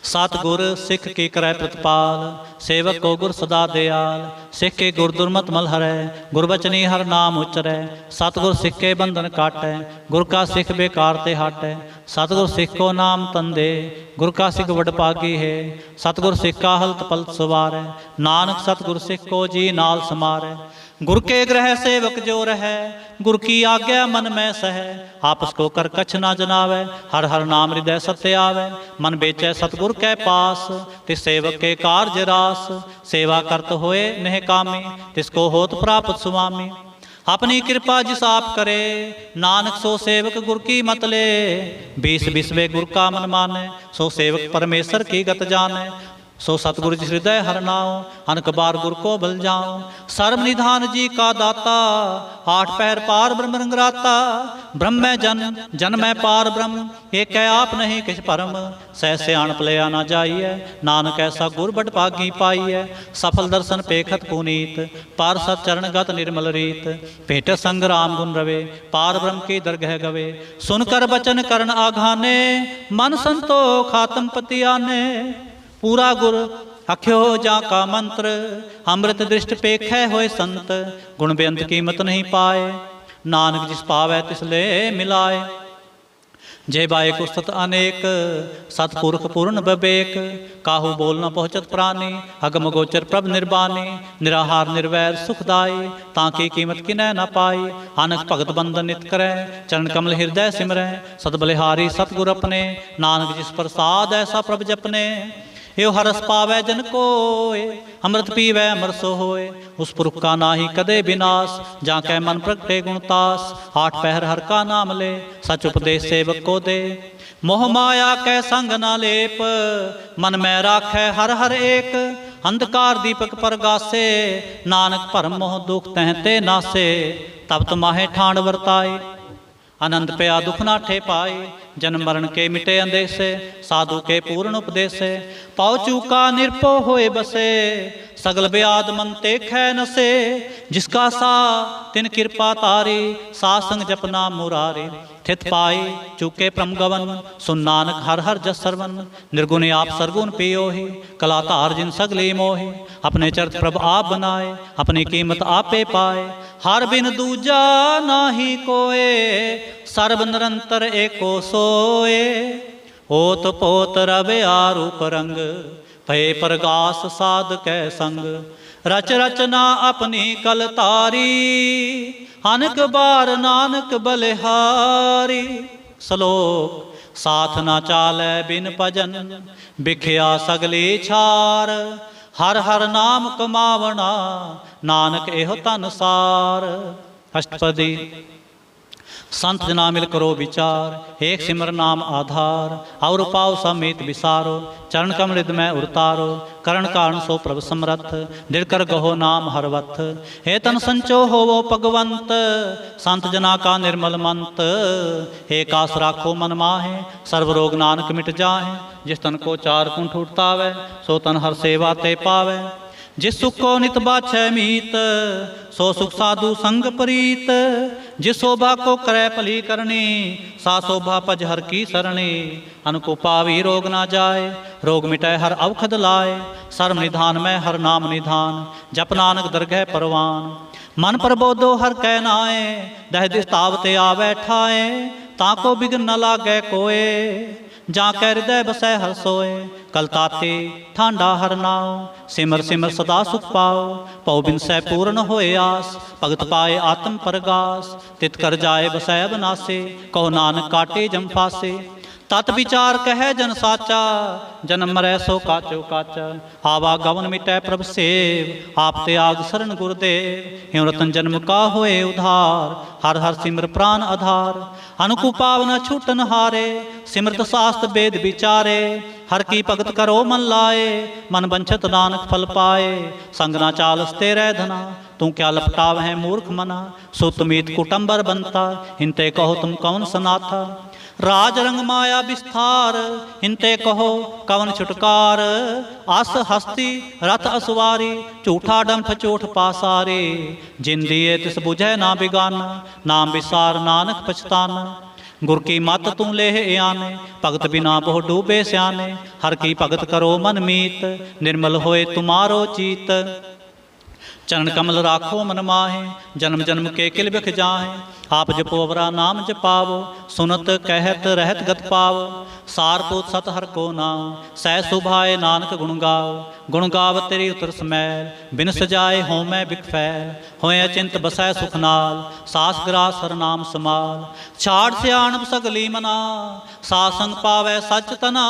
सतगुर सिख की करै प्रतिपाल, सेवक को गुर सदा दयाल। सिख के गुर दुर्मत मल हरै, गुरबचनी हर नाम उचरै। सतगुर सिख के बंधन काटै, गुर का सिख बेकार ते हटै। सतगुर सिख को नाम तन दे, गुर का सिख वडभागी है। सतगुर सिख का हलत पलत सवारै, नानक सतगुर सिख को जी नाल समारै। गुर के ग्रह सेवक जो रहे, गुर की आज्ञा मन में सह। आपस को कर कछ ना जनावै, हर हर नाम हृदय सत्य आवे। मन बेचै सतगुर कै पास, तिस सेवक के कार्य रास। सेवा करत होए नेह कामी, तिसको होत प्राप्त सुवामी। अपनी कृपा जिस आप करे, नानक सो सेवक गुर की मत ले। बीस बिसवे गुर का मन माने, सो सेवक परमेश्वर की गत जाने। सो सतगुरु जिस हृदय हर नाओ, अनक बार गुर को बल जाओ। सर्व निधान जी का दाता, आठ पहर पार ब्रह्म रंगराता। ब्रह्म में जन, जन में पार ब्रह्म, एक है आप नहीं किछ परम। सह सियाणप लिया ना जाइए, नानक ऐसा गुर बड़ भागी पाइए। सफल दर्शन पेखत पुनीत, पार सत चरण गत निर्मल रीत। भेट संग राम गुण रवे, पार ब्रह्म की दरगह गवे। सुनकर बचन करण आघाने, मन संतोख आत्म पति आने। पूरा गुर अख्यो जा का मंत्र, अमृत दृष्ट पेखै होए संत। गुण बेअंत कीमत नहीं पाए, नानक जिस पावै तिस ले मिलाए। जय बायक उस्तत अनेक, सतपुरख पूर्ण विवेक। काहू बोल न पहुँचत प्राणी, अगम गोचर प्रभ निर्बानी। निराहार निर्वैर सुखदाई, ताकि कीमत किनै न पाई। अनक भगत बंदन नित करै, चरण कमल हृदय सिमरै। सत बलिहारी सतगुर अपने, नानक जिस प्रसाद ऐसा प्रभ जपने। यो हरस पावै जन कोय, अमृत पीवै अमर सो होए। उस पुरख का नाहि कदे विनाश, जाकै मन प्रगटे गुणतास। आठ पहर हर का नाम ले, सच उपदेश सेवक को दे। मोह माया कै संग ना लेप, मन में राखै हर हर एक। अंधकार दीपक परगासे, नानक भरम मोह दुख तह ते नासे। तब तमाहे ठाण वर्ताए, आनंद पया दुख नाठे पाए। जन्म मरण के मिटे अंदेसे, साधु के पूर्ण उपदेसे। पाओ चूका निरपो होए बसे, सगल ब्याद मन ते खै नसे। जिसका सा तिन कृपा तारी, सासंग जपना मुरारी। थित पाई चूके परम गवन, सुन नानक हर हर जस सरवन। निर्गुण आप सरगुण पियोहि, कला धार जिन सगली मोहि। अपने चरित प्रभ आप बनाए, अपनी कीमत आपे पाए। हर बिन दूजा नाहि कोय, सर्ब निरंतर एको सोए। ओत पोत रवि आरूप रंग, भय प्रगास साध कै संग। रच रचना अपनी कल तारी, अनक बार नानक बलिहारी। श्लोक साथ न चालै बिन भजन, बिख्या सगली छार। हर हर नाम कमावना, नानक एहो तन सार। अष्टपदी संत जना मिल करो विचार, एक सिमर नाम आधार। और पाओ समेत विसारो, चरण कमृत में उतारो। करण कारण सो प्रभ समरथ, दृढ़ कर गहो नाम हरवथ। हे तन संचो होवो भगवंत, संत जना का निर्मल मंत। हे कास राखो मन माहे, सर्व रोग नानक मिट जाहे। जिस तन को चार कुंठ उठतावै, सो तन हर सेवा ते पावै। जिस सुख को नित बाछै मीत, सो सुख साधु संग प्रीत। जिस शोभा को करे भली करनी, सा शोभा पज हर की सरणी। अनको पावी रोग ना जाए, रोग मिटाए हर अवखद लाए। सर्व निधान में हर नाम निधान, जप नानक दरगह परवान। मन प्रबोधो हर कै नाए, दह दिस तावते आवे ठाए। ताको बिघन न लागे कोय, जाके हृदय बसै हर सोए। कल ताते ठांडा हर नाओ, सिमर सिमर सदा सुख पाओ। पौ बिन सै पूर्ण होए आस, भगत पाए आत्म परगास। तित कर जाए बसै अबनासे, कहो नानक काटे जम फासे। तत विचार कहे जन साचा, जन्म मरै सो काचो काचा। आवा गवन मिटै प्रभ सेव, आप त्याग शरण गुरुदेव। ह्यों रतन जन्म का होए उधार, हर हर सिमर प्राण आधार। अनुकुपाव न छूटन हारे, सिमरत शास्त्र वेद विचारे। हर की भगत करो मन लाए, मन बंछत नानक फल पाए। संग ना चालस तेरे धना, तू क्या लपटाव है मूर्ख मना। सुत मीत कुटुंबर बनता, इनते कहो तुम कौन सनाथा। राज रंग माया विस्तार, इनते कहो कवन छुटकार। आस हस्ती रथ असवारी, झूठा डंफ चोट पासारे। जिन दिए तिस बुझै ना बिगाना, नाम विसार नानक पछताना। गुर की मत तू ले आने, भगत बिना बहु डूबे स्याने। हर की भगत करो मन मीत, निर्मल होए तुम्हारो चीत। चरण कमल राखो मन माहे, जन्म जन्म के किल बिख जाहे। आप जपो अवरा नाम जपावो, सुनत कहत रहत गत पावो। सारपूत सत हर को नाम, सह सुभाए नानक गुण गाओ। गुण गाव तेरी उतर समैल, बिन सजाए हों मैं बिख फैल। होए अचिंत बसै सुख नाल, सास ग्रास हर नाम समाल। छाड़ सियाणप सगली मना, सासंग पावै सच तना।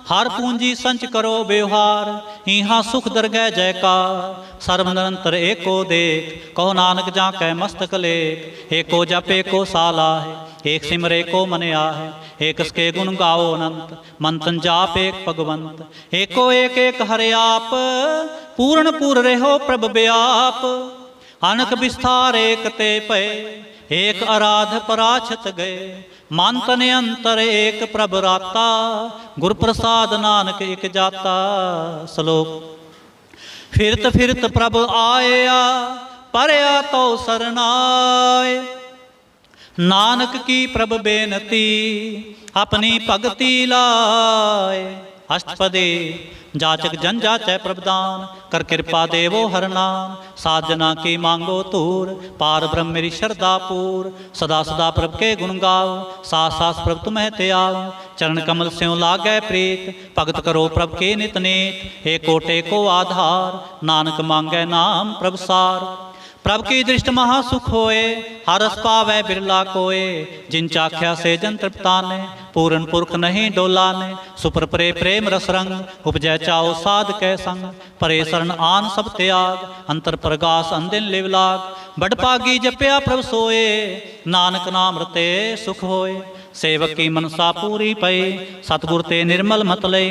हर पूंजी संच करो व्यवहार, इहाँ सुख दरगह जयकार। सर्व निरंतर एको देख, कहो नानक जाकै मस्तक लेख। एको जप एको साला है, एक सिमर एको मन आहे। एक इसके गुण गाओ अनंत, मंथन जाप एक भगवंत। एको एक एक हरे आप, पूर्ण पूर रहो प्रभ व्याप। अनक विस्तार एक ते पे, एक आराध पराछत गए। मन तन अंतर एक प्रभ राता, गुर प्रसाद नानक एक जाता। श्लोक फिरत फिरत प्रभ आया, परया तो सरनाए। नानक की प्रभ बेनती, अपनी भगति लाए। अष्टपदी जाचक जन जाचै प्रभदान, कर कृपा देवो हर नाम। साधना की मांगो तूर, पार ब्रह्म मेरी श्रद्धा पूर। सदा सदा प्रभ के गुण गाओ, सास सास प्रभ तुम्हें त्याओ। चरण कमल स्यों लागै प्रीत, भगत करो प्रभ के नित नीत। एको टेको आधार, नानक मांगै नाम प्रभ सार। प्रभ की दृष्ट महासुख होए, हरस पावै बिरला कोय। जिन चाख्या से जन तृप्ताने, पूरन पुरख नहीं डोलाने, सुपर परे प्रेम रस रंग, उपजय चाओ साध कै संग, परे शरण आन सब त्याग, अंतर प्रगास अंदिन लिव लाग, बड़ पागी जपया प्रभ सोए, नानक नाम रते सुख होए, सेवक की मनसा पूरी पई, सतगुर ते निर्मल मत लई,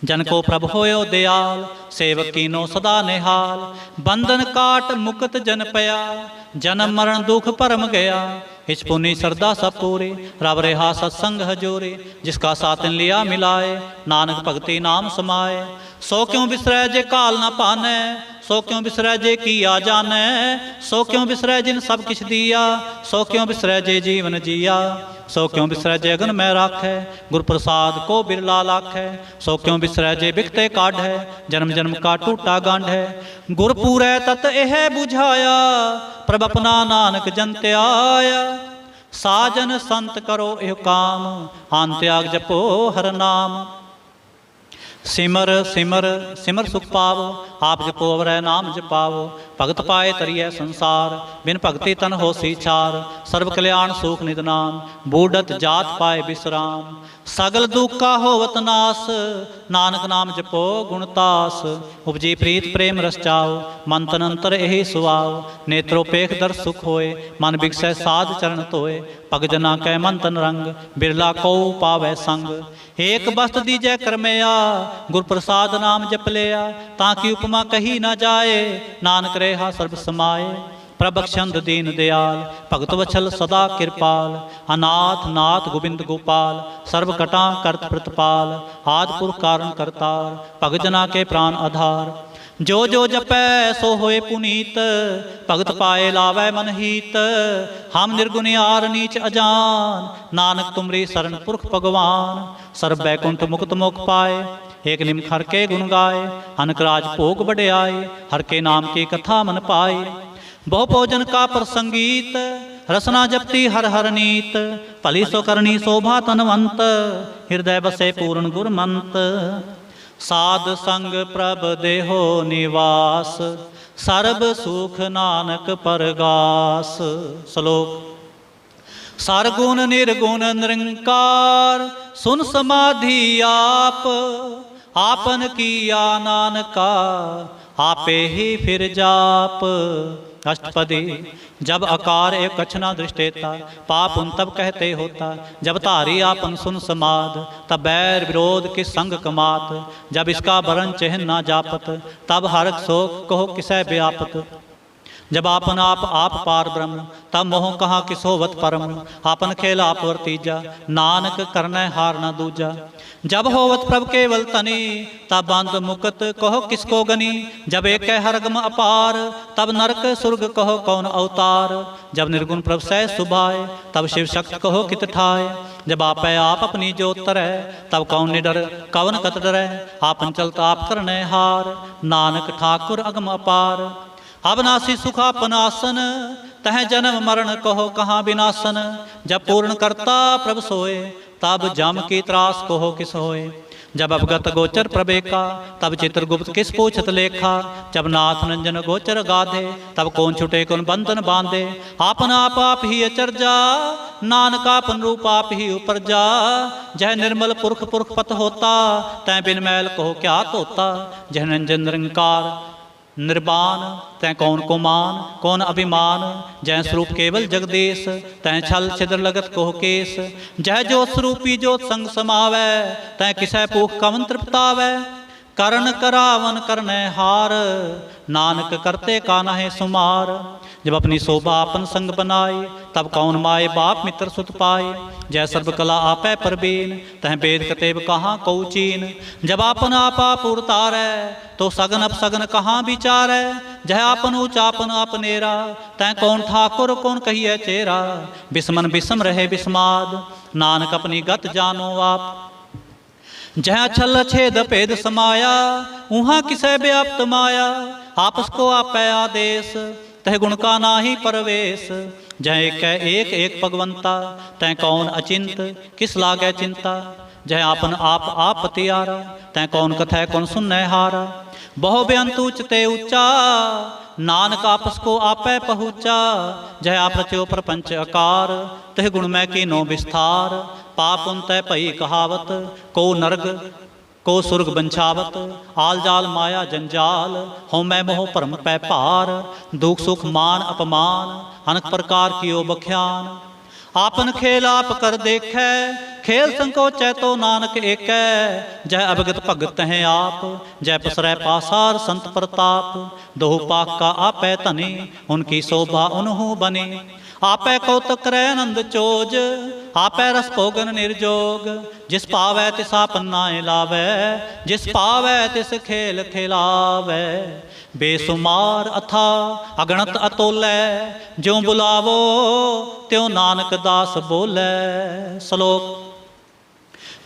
जन को प्रभ होयो दयाल, सेवक कीनो सदा निहाल, बंधन काट मुक्त जन पया, जन्म मरण दुख परम गया, इस पुनि श्रद्धा सब पूरी, रब रेहा सत्संग हजूरी, जिसका साथन लिया मिलाए, नानक भगति नाम समाए, सो क्यों बिसरै जे काल न पाने, सो क्यों बिसरै जे किया जाने, सो क्यों बिसरै जिन सब किछ दिया, सो क्यों बिसरै जे जीवन जिया, सो क्यों बिसरै जे अगन में राखै, गुर प्रसाद को बिरला लाखै, सो क्यों बिसरै जे बिकते काढ़ै, जन्म जन्म का टूटा गांढ है, गुर पूरै तत एह बुझाया, प्रभ अपना नानक जन त्याया, साजन संत करो एह काम, आन त्याग जपो हर नाम, सिमर सिमर सिमर सुख पावो, आप जपो अवरै नाम जपावो, भगत पाए तरिय संसार, बिन भगति तन हो सी छार, सर्व कल्याण सुख निधनाम, बूढ़त जात पाए विश्राम, सगल दुख का होवत नास, नानक नाम जपो गुणतास, उपजी प्रीत प्रेम रस चाओ, मन तन अंतर यही सुआओ, नेत्रोपेख दर सुख होए, मन बिगसै साध चरण धोए, पग जना कै मन तन रंग, बिरला को पावै संग, एक बस्त दीजै करमया, गुर प्रसाद नाम जप लिया, ताकि उपमा कही न जाए, नानक रेहा सर्ब समाए, प्रबक्षंद दीन दयाल, भगत वछल सदा कृपाल, अनाथ नाथ गोविंद गोपाल, सर्व कटा करत प्रतिपाल, आदि पुरख कारण करतार, भगत जना के प्राण आधार, जो जो जपै सो होए पुनीत, भगत पाए लावै मन हीत, हम निर्गुण आर नीच अजान, नानक तुमरी शरण पुरख भगवान, सर्व बैकुंठ मुक्त मोक्ष पाए, एक निम्न हर के गुण गाए, अनक राज भोग बढ़ाए, हर के नाम की कथा मन पाए, बहु भोजन का प्रसंगीत, रसना जपती हर हर नीत, भली सो करनी शोभा तनवंत, हृदय बसे पूर्ण गुरमंत, साध संग प्रभ देहो निवास, सर्ब सुख नानक परगास। श्लोक सरगुण निर्गुण निरंकार, सुन समाधि आप, आपन किया नानका, आपे ही फिर जाप। अष्टपदी जब अकार एक कछना दृष्टेता, पाप उन तब कहते होता, जब तारी आपन सुन समाद, तब बैर विरोध किस संग कमात, जब इसका बरन चहन ना जापत, तब हरक शोक कहो किसै व्यापत, जब आपन आप पार ब्रह्म, तब मोह कहाँ किस होवत परम, आपन खेल आप वर्तीजा, नानक करनै हार न दूजा, जब होवत प्रभ केवल तनी, तब बंद मुकत कहो किसको गनी, जब एक हरगम अपार, तब नरक सुर्ग कहो कौन अवतार, जब निर्गुण प्रभ सह सुभाए, तब शिव शक्ति कहो कित ठाए, जब आप अपनी जोत तरह, तब कौन निडर कवन कत डरै, आपन चलत आप करनै हार, नानक ठाकुर अगम अपार, अविनाशी सुख आपन आसन, तह जन्म मरण कहो कहाँ विनाशन, जब पूर्ण करता प्रभ सोए, तब जम की त्रास कहो किस होए, जब अवगत गोचर प्रभेका, तब चित्रगुप्त किस पूछत लेखा, जब नाथ नंजन गोचर गाधे, तब कौन छुटे कौन बंधन बांधे, आपन आप ही अचरजा, नानक आपन रूप आप ही उपरजा, जह निर्मल पुरख पुरख पत होता, तै बिन मैल कहो क्या तोता, जह नंजन निरंकार निर्बान, तै कौन को मान कौन अभिमान, जय स्वरूप केवल जगदीश, तै छल छिद्र लगत कोह केस, जय जोत स्वरूपी जोत संग समावै, तै किसै पूख कवन तृप्तावै, करण करावन करनै हार, नानक करते का नहे सुमार, जब अपनी शोभा अपन संग बनाई, तब कौन माए बाप मित्र सुत पाए, जय सर्व कला आपै परबीन, तह वेद कतेब कहाँ कऊ चीन, जब आपन आपा पुरतारै, तो सगन अपसगन कहाँ विचारै, जह आपन ऊचापन आपनेरा, तै कौन ठाकुर कौन कहिए चेरा, बिस्मन बिस्म रहे बिस्माद, नानक अपनी गत जानो आप, जहाँ छल छेद भेद समाया, उहाँ किसै व्याप्त माया, आपस को आपै आदेश, तह गुण का नाही परवेश, जह एक एक भगवंता, तै कौन अचिंत किस लागै चिंता, जह आपन आप पतियारा, तै कौन कथै कौन सुनै हारा, बहु बेअंत उचते ऊंचा, नानक आपस को आपै पहुँचा, जह आप रचो प्रपंच आकार, तह गुण मैं कीनो विस्तार, पाप पुन तै भई कहावत, को नरग को सुरग बंछावत, आल जाल माया जंजाल, होमै मोह भरम पै भार, दुख सुख मान अपमान, अनेक प्रकार कियो बख्यान। आपन खेल आप कर देखै, खेल संकोचै तो नानक एकै, जय अवगत भगत हैं आप, जय पसरै पासार संत प्रताप, दोहु पाक का आपै धनी, उनकी शोभा उन्हु बनी। आपै कौतक करै आनंद चोज, आपै रस भोगन निर्जोग, जिस पावै तिस आपन नाय लावै, जिस पावै तिस खेल खिलावै। बेसुमार अथा अगणत अतोलै, ज्यों बुलावो त्यों नानक दास बोलै। श्लोक।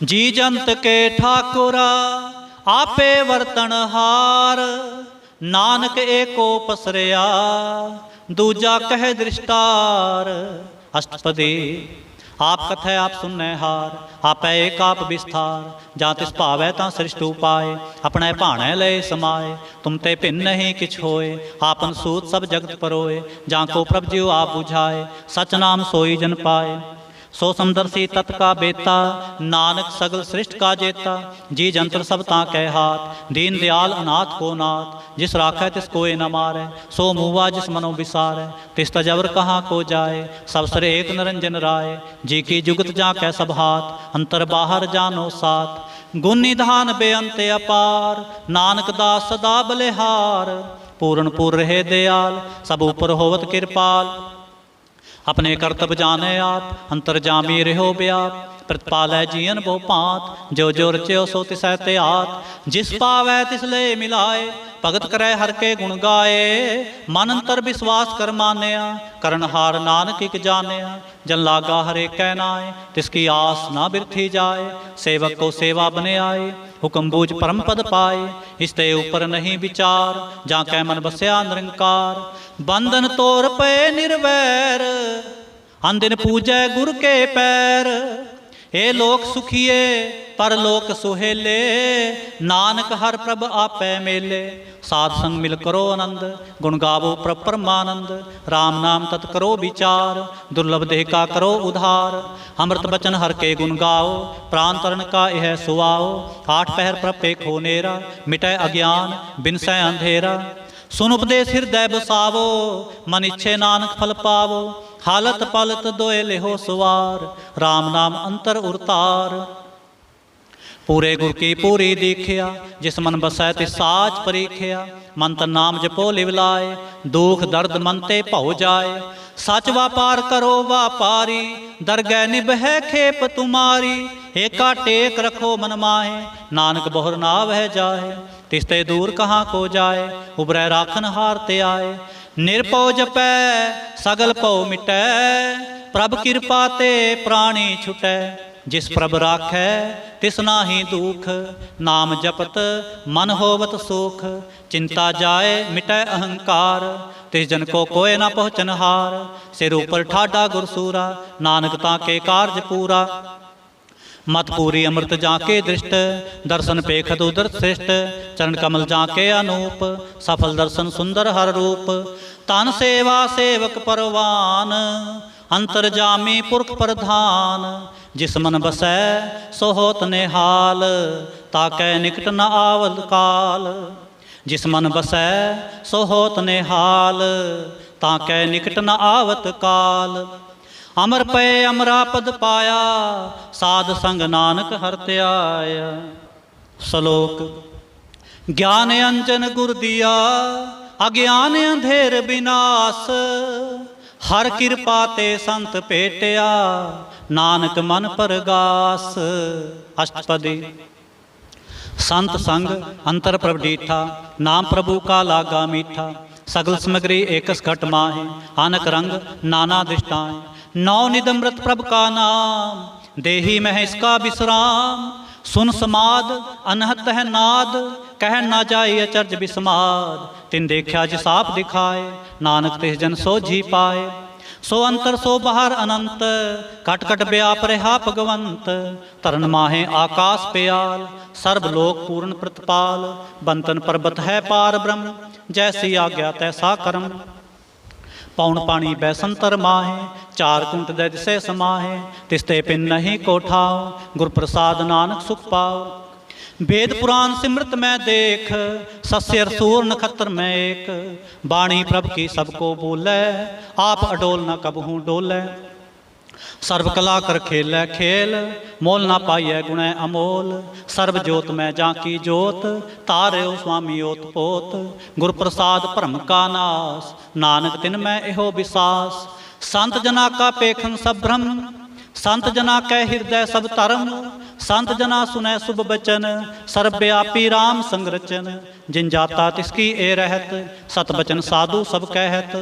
जी जंत के ठाकुरा आपे वर्तन हार, नानक एको पसरिया दूजा कह दृष्टार। अष्टपदी। आप कथै आप सुनने हार, आपै एक आप विस्तार, जां तिस भावै तां सृष्ट उपाय, अपने भाणै लय समाए। तुम ते भिन्न नहीं किछ होए, आपन सूत सब जगत परोए, जां को प्रभ जियो आप बुझाए, सच नाम सोई जन पाए। सो समदर्शी तत् का बेता, नानक सगल सृष्ट का जेता, जी जंत्र सब तां कै हाथ, दीन दयाल अनाथ को नाथ, जिस राखै तिस कोय न मारै, सो मुआ जिस मनो विसारै, तिस तजवर कहाँ को जाए, सब सर एक निरंजन राय, जी की जुगत जा कै सब हाथ, अंतर बाहर जानो साथ। गुण निधान बेअंत अपार, नानक दास सदा बलिहार, पूर्ण पूर रहे दयाल, सब ऊपर होवत कृपाल। अपने करतब जाने आप, अंतर जामी रहो व्याप, प्रतिपालै जियन बहु भांत, जो जो रच्यो सो तिसै ते आत। जिस पावै तिस ले मिलाए, भगत करै हर के गुण गाए, मन अंतर विश्वास कर मानया, करन हार नानक इक जानिया। जन लागा हरे कै नाय, तिसकी आस ना बिरथी जाए, सेवक को सेवा बने आए, हुक्म बूझ परम पद पाए। इसते ऊपर नहीं विचार, जाकै मन बसया निरंकार, बंधन तोर पे निर्वैर, अंदिन पूजै गुर के पैर। ए लोक सुखिए परलोक सुहेले, नानक हर प्रभ आपै मेले। साध संग मिल करो आनंद, गुण गावो प्रभ परमानंद, राम नाम तत् करो विचार, दुर्लभ देह का करो उधार। अमृत बचन हर के गुण गाओ, प्राण तरण का यह सुआओ, आठ पहर प्रभ पे खो नेरा, मिटै अज्ञान बिनसै अंधेरा। सुन उपदेश हृदय बसावो, मन इच्छे नानक फल पावो, हालत पालत दोए लेहो सवार, राम नाम अंतर उरतार। पूरे गुर की पूरी दीखिया, जिस मन बसै तिस साच परीखिया, मन तन नाम जपो लिव लाए, दुख दर्द मन ते भौ जाए। सच व्यापार करो व्यापारी, दरगह निभै खेप तुम्हारी, एका टेक रखो मन माहे, नानक बहुर ना वह जाहे। तिसते दूर कहाँ को जाए, उबरै राखन हार ते आए। निरपौ जपै सगल पौ मिटै, प्रभ कृपा ते प्राणी छुटै। जिस प्रभ राखै तिस नाहि दुख, नाम जपत मन होवत सुख। चिंता जाए मिटै अहंकार, तिस जन को कोय ना पहुँचन हार। सिर ऊपर ठाडा गुरसूरा, नानक ताके कार्य पूरा। मत पूरी अमृत जाके दृष्ट, दर्शन पेखत उदर श्रेष्ठ। चरण कमल जाके अनूप, सफल दर्शन सुंदर हर रूप। तन सेवा सेवक परवान, अंतर जामी पुरख प्रधान। जिस मन बसै सो होत निहाल, ताकै निकट न आवल काल। जिस मन बसै सो होत निहाल, ताकै निकट न आवत काल। अमर पै अमरा पद पाया, साध संग नानक हर त्याया। श्लोक। ज्ञान अंजन गुर दिया, अज्ञान अंधेर विनाश। हर कृपा ते संत भेटिया, नानक मन परगास। अष्टपदी। संत संग अंतर प्रभ डीठा, नाम प्रभु का लागा मीठा। सगल सामग्री एकस घट माहे, आनक रंग नाना दृष्टाएं। नौ निदमृत प्रभ का नाम, देही में है इसका विश्राम। सुन समाद अनहत है नाद, कह ना जाए अचर्ज विस्माद। तिन देखा जिस आप दिखाए, नानक तिस जन सो जी पाए। सो अंतर सो बाहर अनंत, कट कट व्याप रहा भगवंत। तरन माहे आकाश प्याल, सर्वलोक पूर्ण प्रतिपाल। बंतन पर्वत है पार ब्रह्म, जैसी आज्ञा तैसा कर्म। पौन पानी बैसंतर माहे, 4 कुंट दे दिसे समाहे, तिसते पिन नहीं कोठाओ, गुर प्रसाद नानक सुख पाओ। वेद पुराण सिमृत मैं देख, सस्य सूर नखत्र में एक, बाणी प्रभ की सबको बोलै, आप अडोल न कबहूँ डोलै। सर्व कला कर खेलै खेल, मोल ना पाइयै गुणै अमोल, सर्व जोत में जाकी जोत, तारे स्वामी ओत पोत। गुर प्रसाद भरम का नाश, नानक तिन में एहो विसास। संत जना का पेखन सब भ्रम, संत जना कै हृदय सब धर्म, संत जना सुनै शुभ बचन, सर्वव्यापी राम संगरचन। जिन जाता तिसकी ए रहत, सत बचन साधु सब कहत।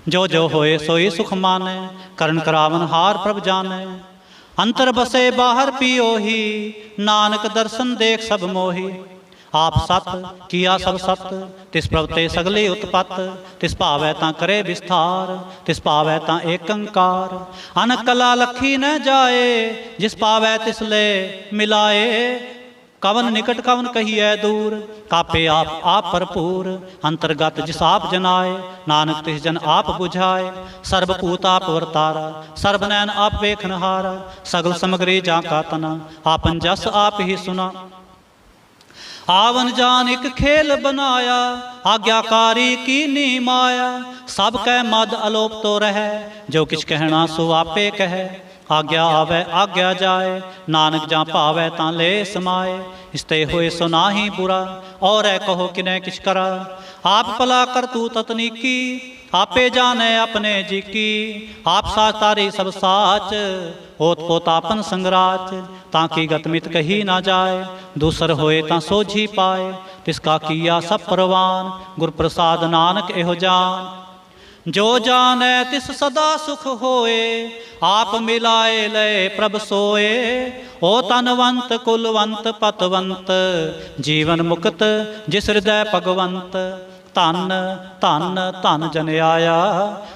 जो जो होए सोई सुख मानै, करण करावन हार प्रभ जानै। अंतर बसे बाहर पियोही, नानक दर्शन देख सब मोही। आप सत किया सब सत, तिस प्रभते सगले उत्पत। तिस भावै तां करे विस्तार, तिस भावै तां एकंकार। अनक कला लखी न जाए, जिस पावै तिस ले मिलाए। कवन निकट कवन कहिए दूर, कापे आप भरपूर। अंतर्गत जिस आप जनाए, नानक तिस जन आप बुझाए। सर्वभूत आप वर्तारा, सर्वनैन आप वेखनहारा। सगल समग्री जाका तना, आपन जस आप ही सुना। आवन जान एक खेल बनाया, आज्ञाकारी की नी माया। सब कै मद अलोप तो रहे, जो किछ कहना सो आपे कहे। आज्ञा आवे आज्ञा जाए, नानक जा भावै तां ले समाए। इसते होए सो नाही बुरा, और कहो किने किछ करा। आप भला कर तू ततनीकी, आपे जाने अपने जी की। आप साच तारी सब साच, होत पोत आपन संगराच। ताकि गतमित कही ना जाए, दूसर होए तां सोझी पाए। तिसका किया सब परवान, गुर प्रसाद नानक एहो जान। जो जाने तिस सदा सुख होए, आप मिलाए लय प्रभ सोए। ओ तनवंत कुलवंत पतवंत, जीवन मुक्त जिस हृदय भगवंत। धन धन धन जन आया,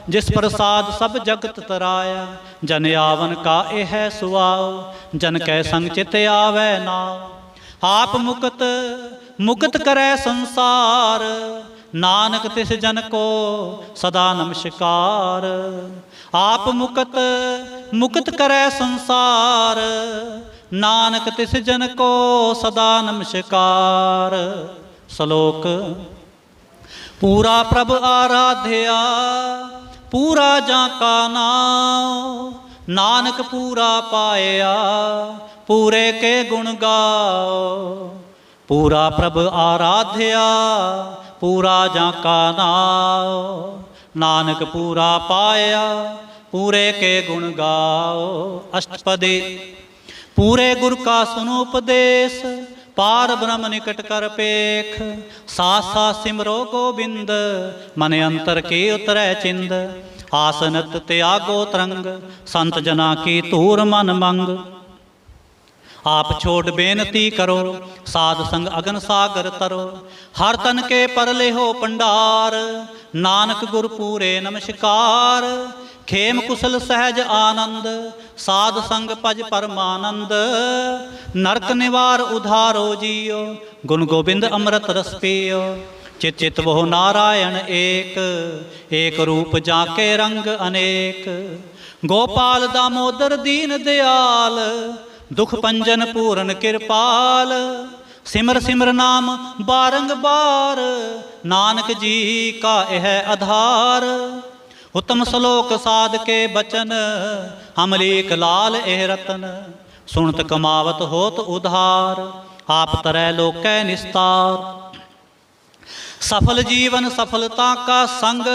जिस प्रसाद सब जगत तराया। जन आवन का एह सुआओ, जन कै संग चित आवे नाव। आप मुक्त मुक्त करे संसार, नानक तिस जन को सदा नमस्कार। आप मुक्त मुक्त करे संसार, नानक तिस जन को सदा नमस्कार। श्लोक। पूरा प्रभ आराध्या, पूरा जाका नाम। नानक पूरा पाया, पूरे के गुण गाओ। पूरा प्रभ आराध्या, पूरा जाका नाम। नानक पूरा पाया, पूरे के गुण गाओ। अष्टपदी। पूरे गुर का सुनो उपदेश, पार ब्रह्म निकट कर पेख। साथ साथ सिमरो गोबिंद, मन अंतर की उतरै चिंद। आसनत त्यागो तरंग, संत जना की तूर मन मंग। आप छोड़ बेनती करो, साध संग अगन सागर तरो। हर तन के पर ले हो पंडार, नानक गुर पूरे नमस्कार। खेम कुशल सहज आनंद, साध संग पज परमानंद। नरक निवार उधारो जियो, गुण गोबिंद अमृत रस पियो। चित चित वो नारायण एक, एक रूप जाके रंग अनेक। गोपाल दामोदर दीन दयाल, दुख पंजन पूरन कृपाल। सिमर सिमर नाम बारंबार, नानक जी का यह आधार। उत्तम श्लोक साध के बचन, अमलीक लाल एह रतन। सुनत कमावत होत उधार, आप तरह लोकै निस्तार। सफल जीवन सफलता का संग,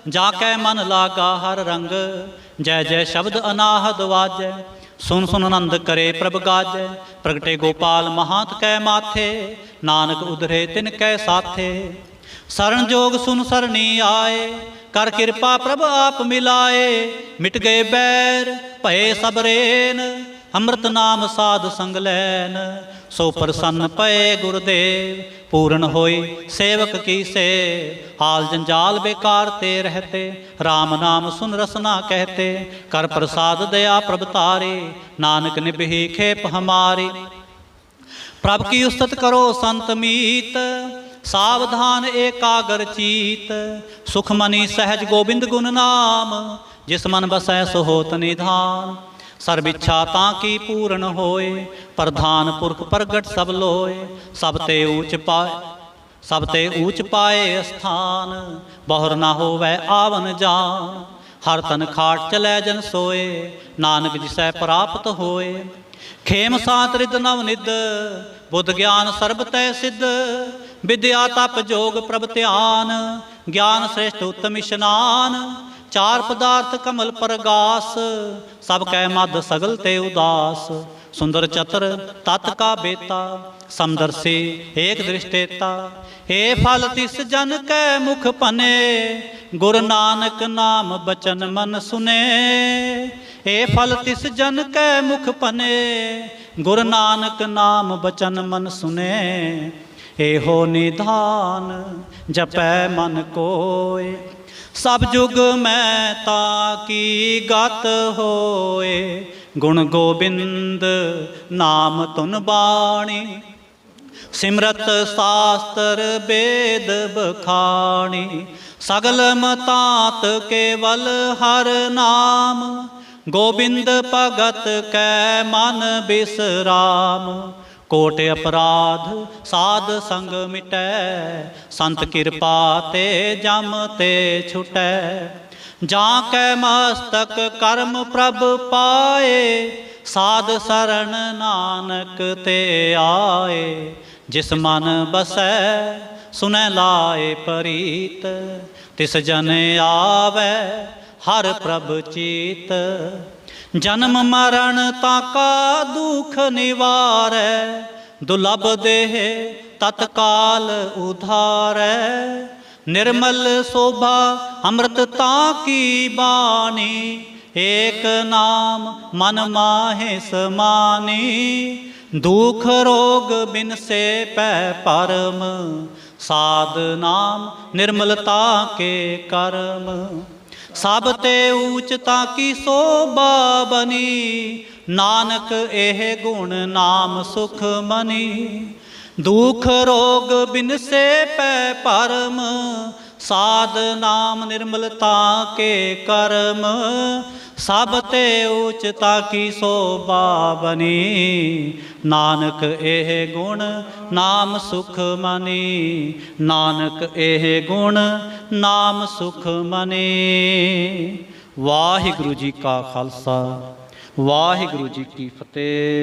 जाकै मन लागा हर रंग। जय जय शब्द अनाहद वाजै, सुन सुन आनंद करे प्रभ गाजै। प्रगटे गोपाल महात कै माथे, नानक उधरे तिन कै साथे। शरण जोग सुन सरनी आए, कर कृपा प्रभ आप मिलाए। मिट गए बैर भये सब रेन, अमृत नाम साध संग लैन। सो प्रसन्न पए गुरुदेव, पूर्ण होई सेवक की से। हाल जंजाल बेकार ते रहते, राम नाम सुन रसना कहते। कर प्रसाद दया प्रभ तारे, नानक निभही खेप हमारी। प्रभ की उस्तत करो संत मीत, सावधान एकाग्र चीत, सुख मनी सहज गोबिंद गुण नाम। जिस मन बसै सो होत निधान, सर्ब इच्छा ताकी पूर्ण होए। प्रधान पुरख प्रगट सब लोए, सब ते ऊंच पाए स्थान। बहुर ना होवै आवन जान, हर तन खाट चलै जन सोए। नानक जिसै प्राप्त होए, खेम सात रिद नव निद। बुद्ध ज्ञान सर्ब तै सिद्ध, विद्या तप जोग प्रभ ध्यान। ज्ञान श्रेष्ठ उत्तम स्नान, चार पदार्थ कमल परगास। सब कै मद सगल ते उदास, सुंदर चतर तत् का बेता। समदर्शी एक दृष्टेता, हे फल तिस जन कै मुख पने। गुरु नानक नाम बचन मन सुने, हे फल तिस जन कै मुख पने। गुरु नानक नाम बचन मन सुने, एहो निधान जपै मन कोय। सब जुग मैं ताकी गत होए, गुण गोबिंद नाम तुन बाणी। सिमरत शास्त्र वेद बखाणी, सगल मतात केवल हर नाम। गोबिंद भगत कै मन बिसराम, कोट अपराध साध संग मिटै। संत कृपा ते जम ते छुटै, जां कै मस्तक कर्म प्रभ पाए। साध शरण नानक ते आए, जिस मन बसै सुनै लाए परीत। तिस जन आवे हर प्रभ चीत, जन्म मरण ताका दुख निवारै। दुर्लभ देह तत्काल उधारै, निर्मल शोभा अमृत ताकी बानी। एक नाम मन माहे समानी, दुख रोग बिन से पै परम। साध नाम निर्मलता के कर्म, सब ते ऊच ताकी शोभा बनी। नानक एह गुण नाम सुख मनी, दुख रोग बिन से पै परम। साध नाम निर्मलता के कर्म, सब ते ऊच ताकी शोभा बनी। नानक एह गुण नाम सुख मनी, नानक एह गुण नाम सुख मनी। वाहिगुरु जी का खालसा, वाहिगुरु जी की फतेह।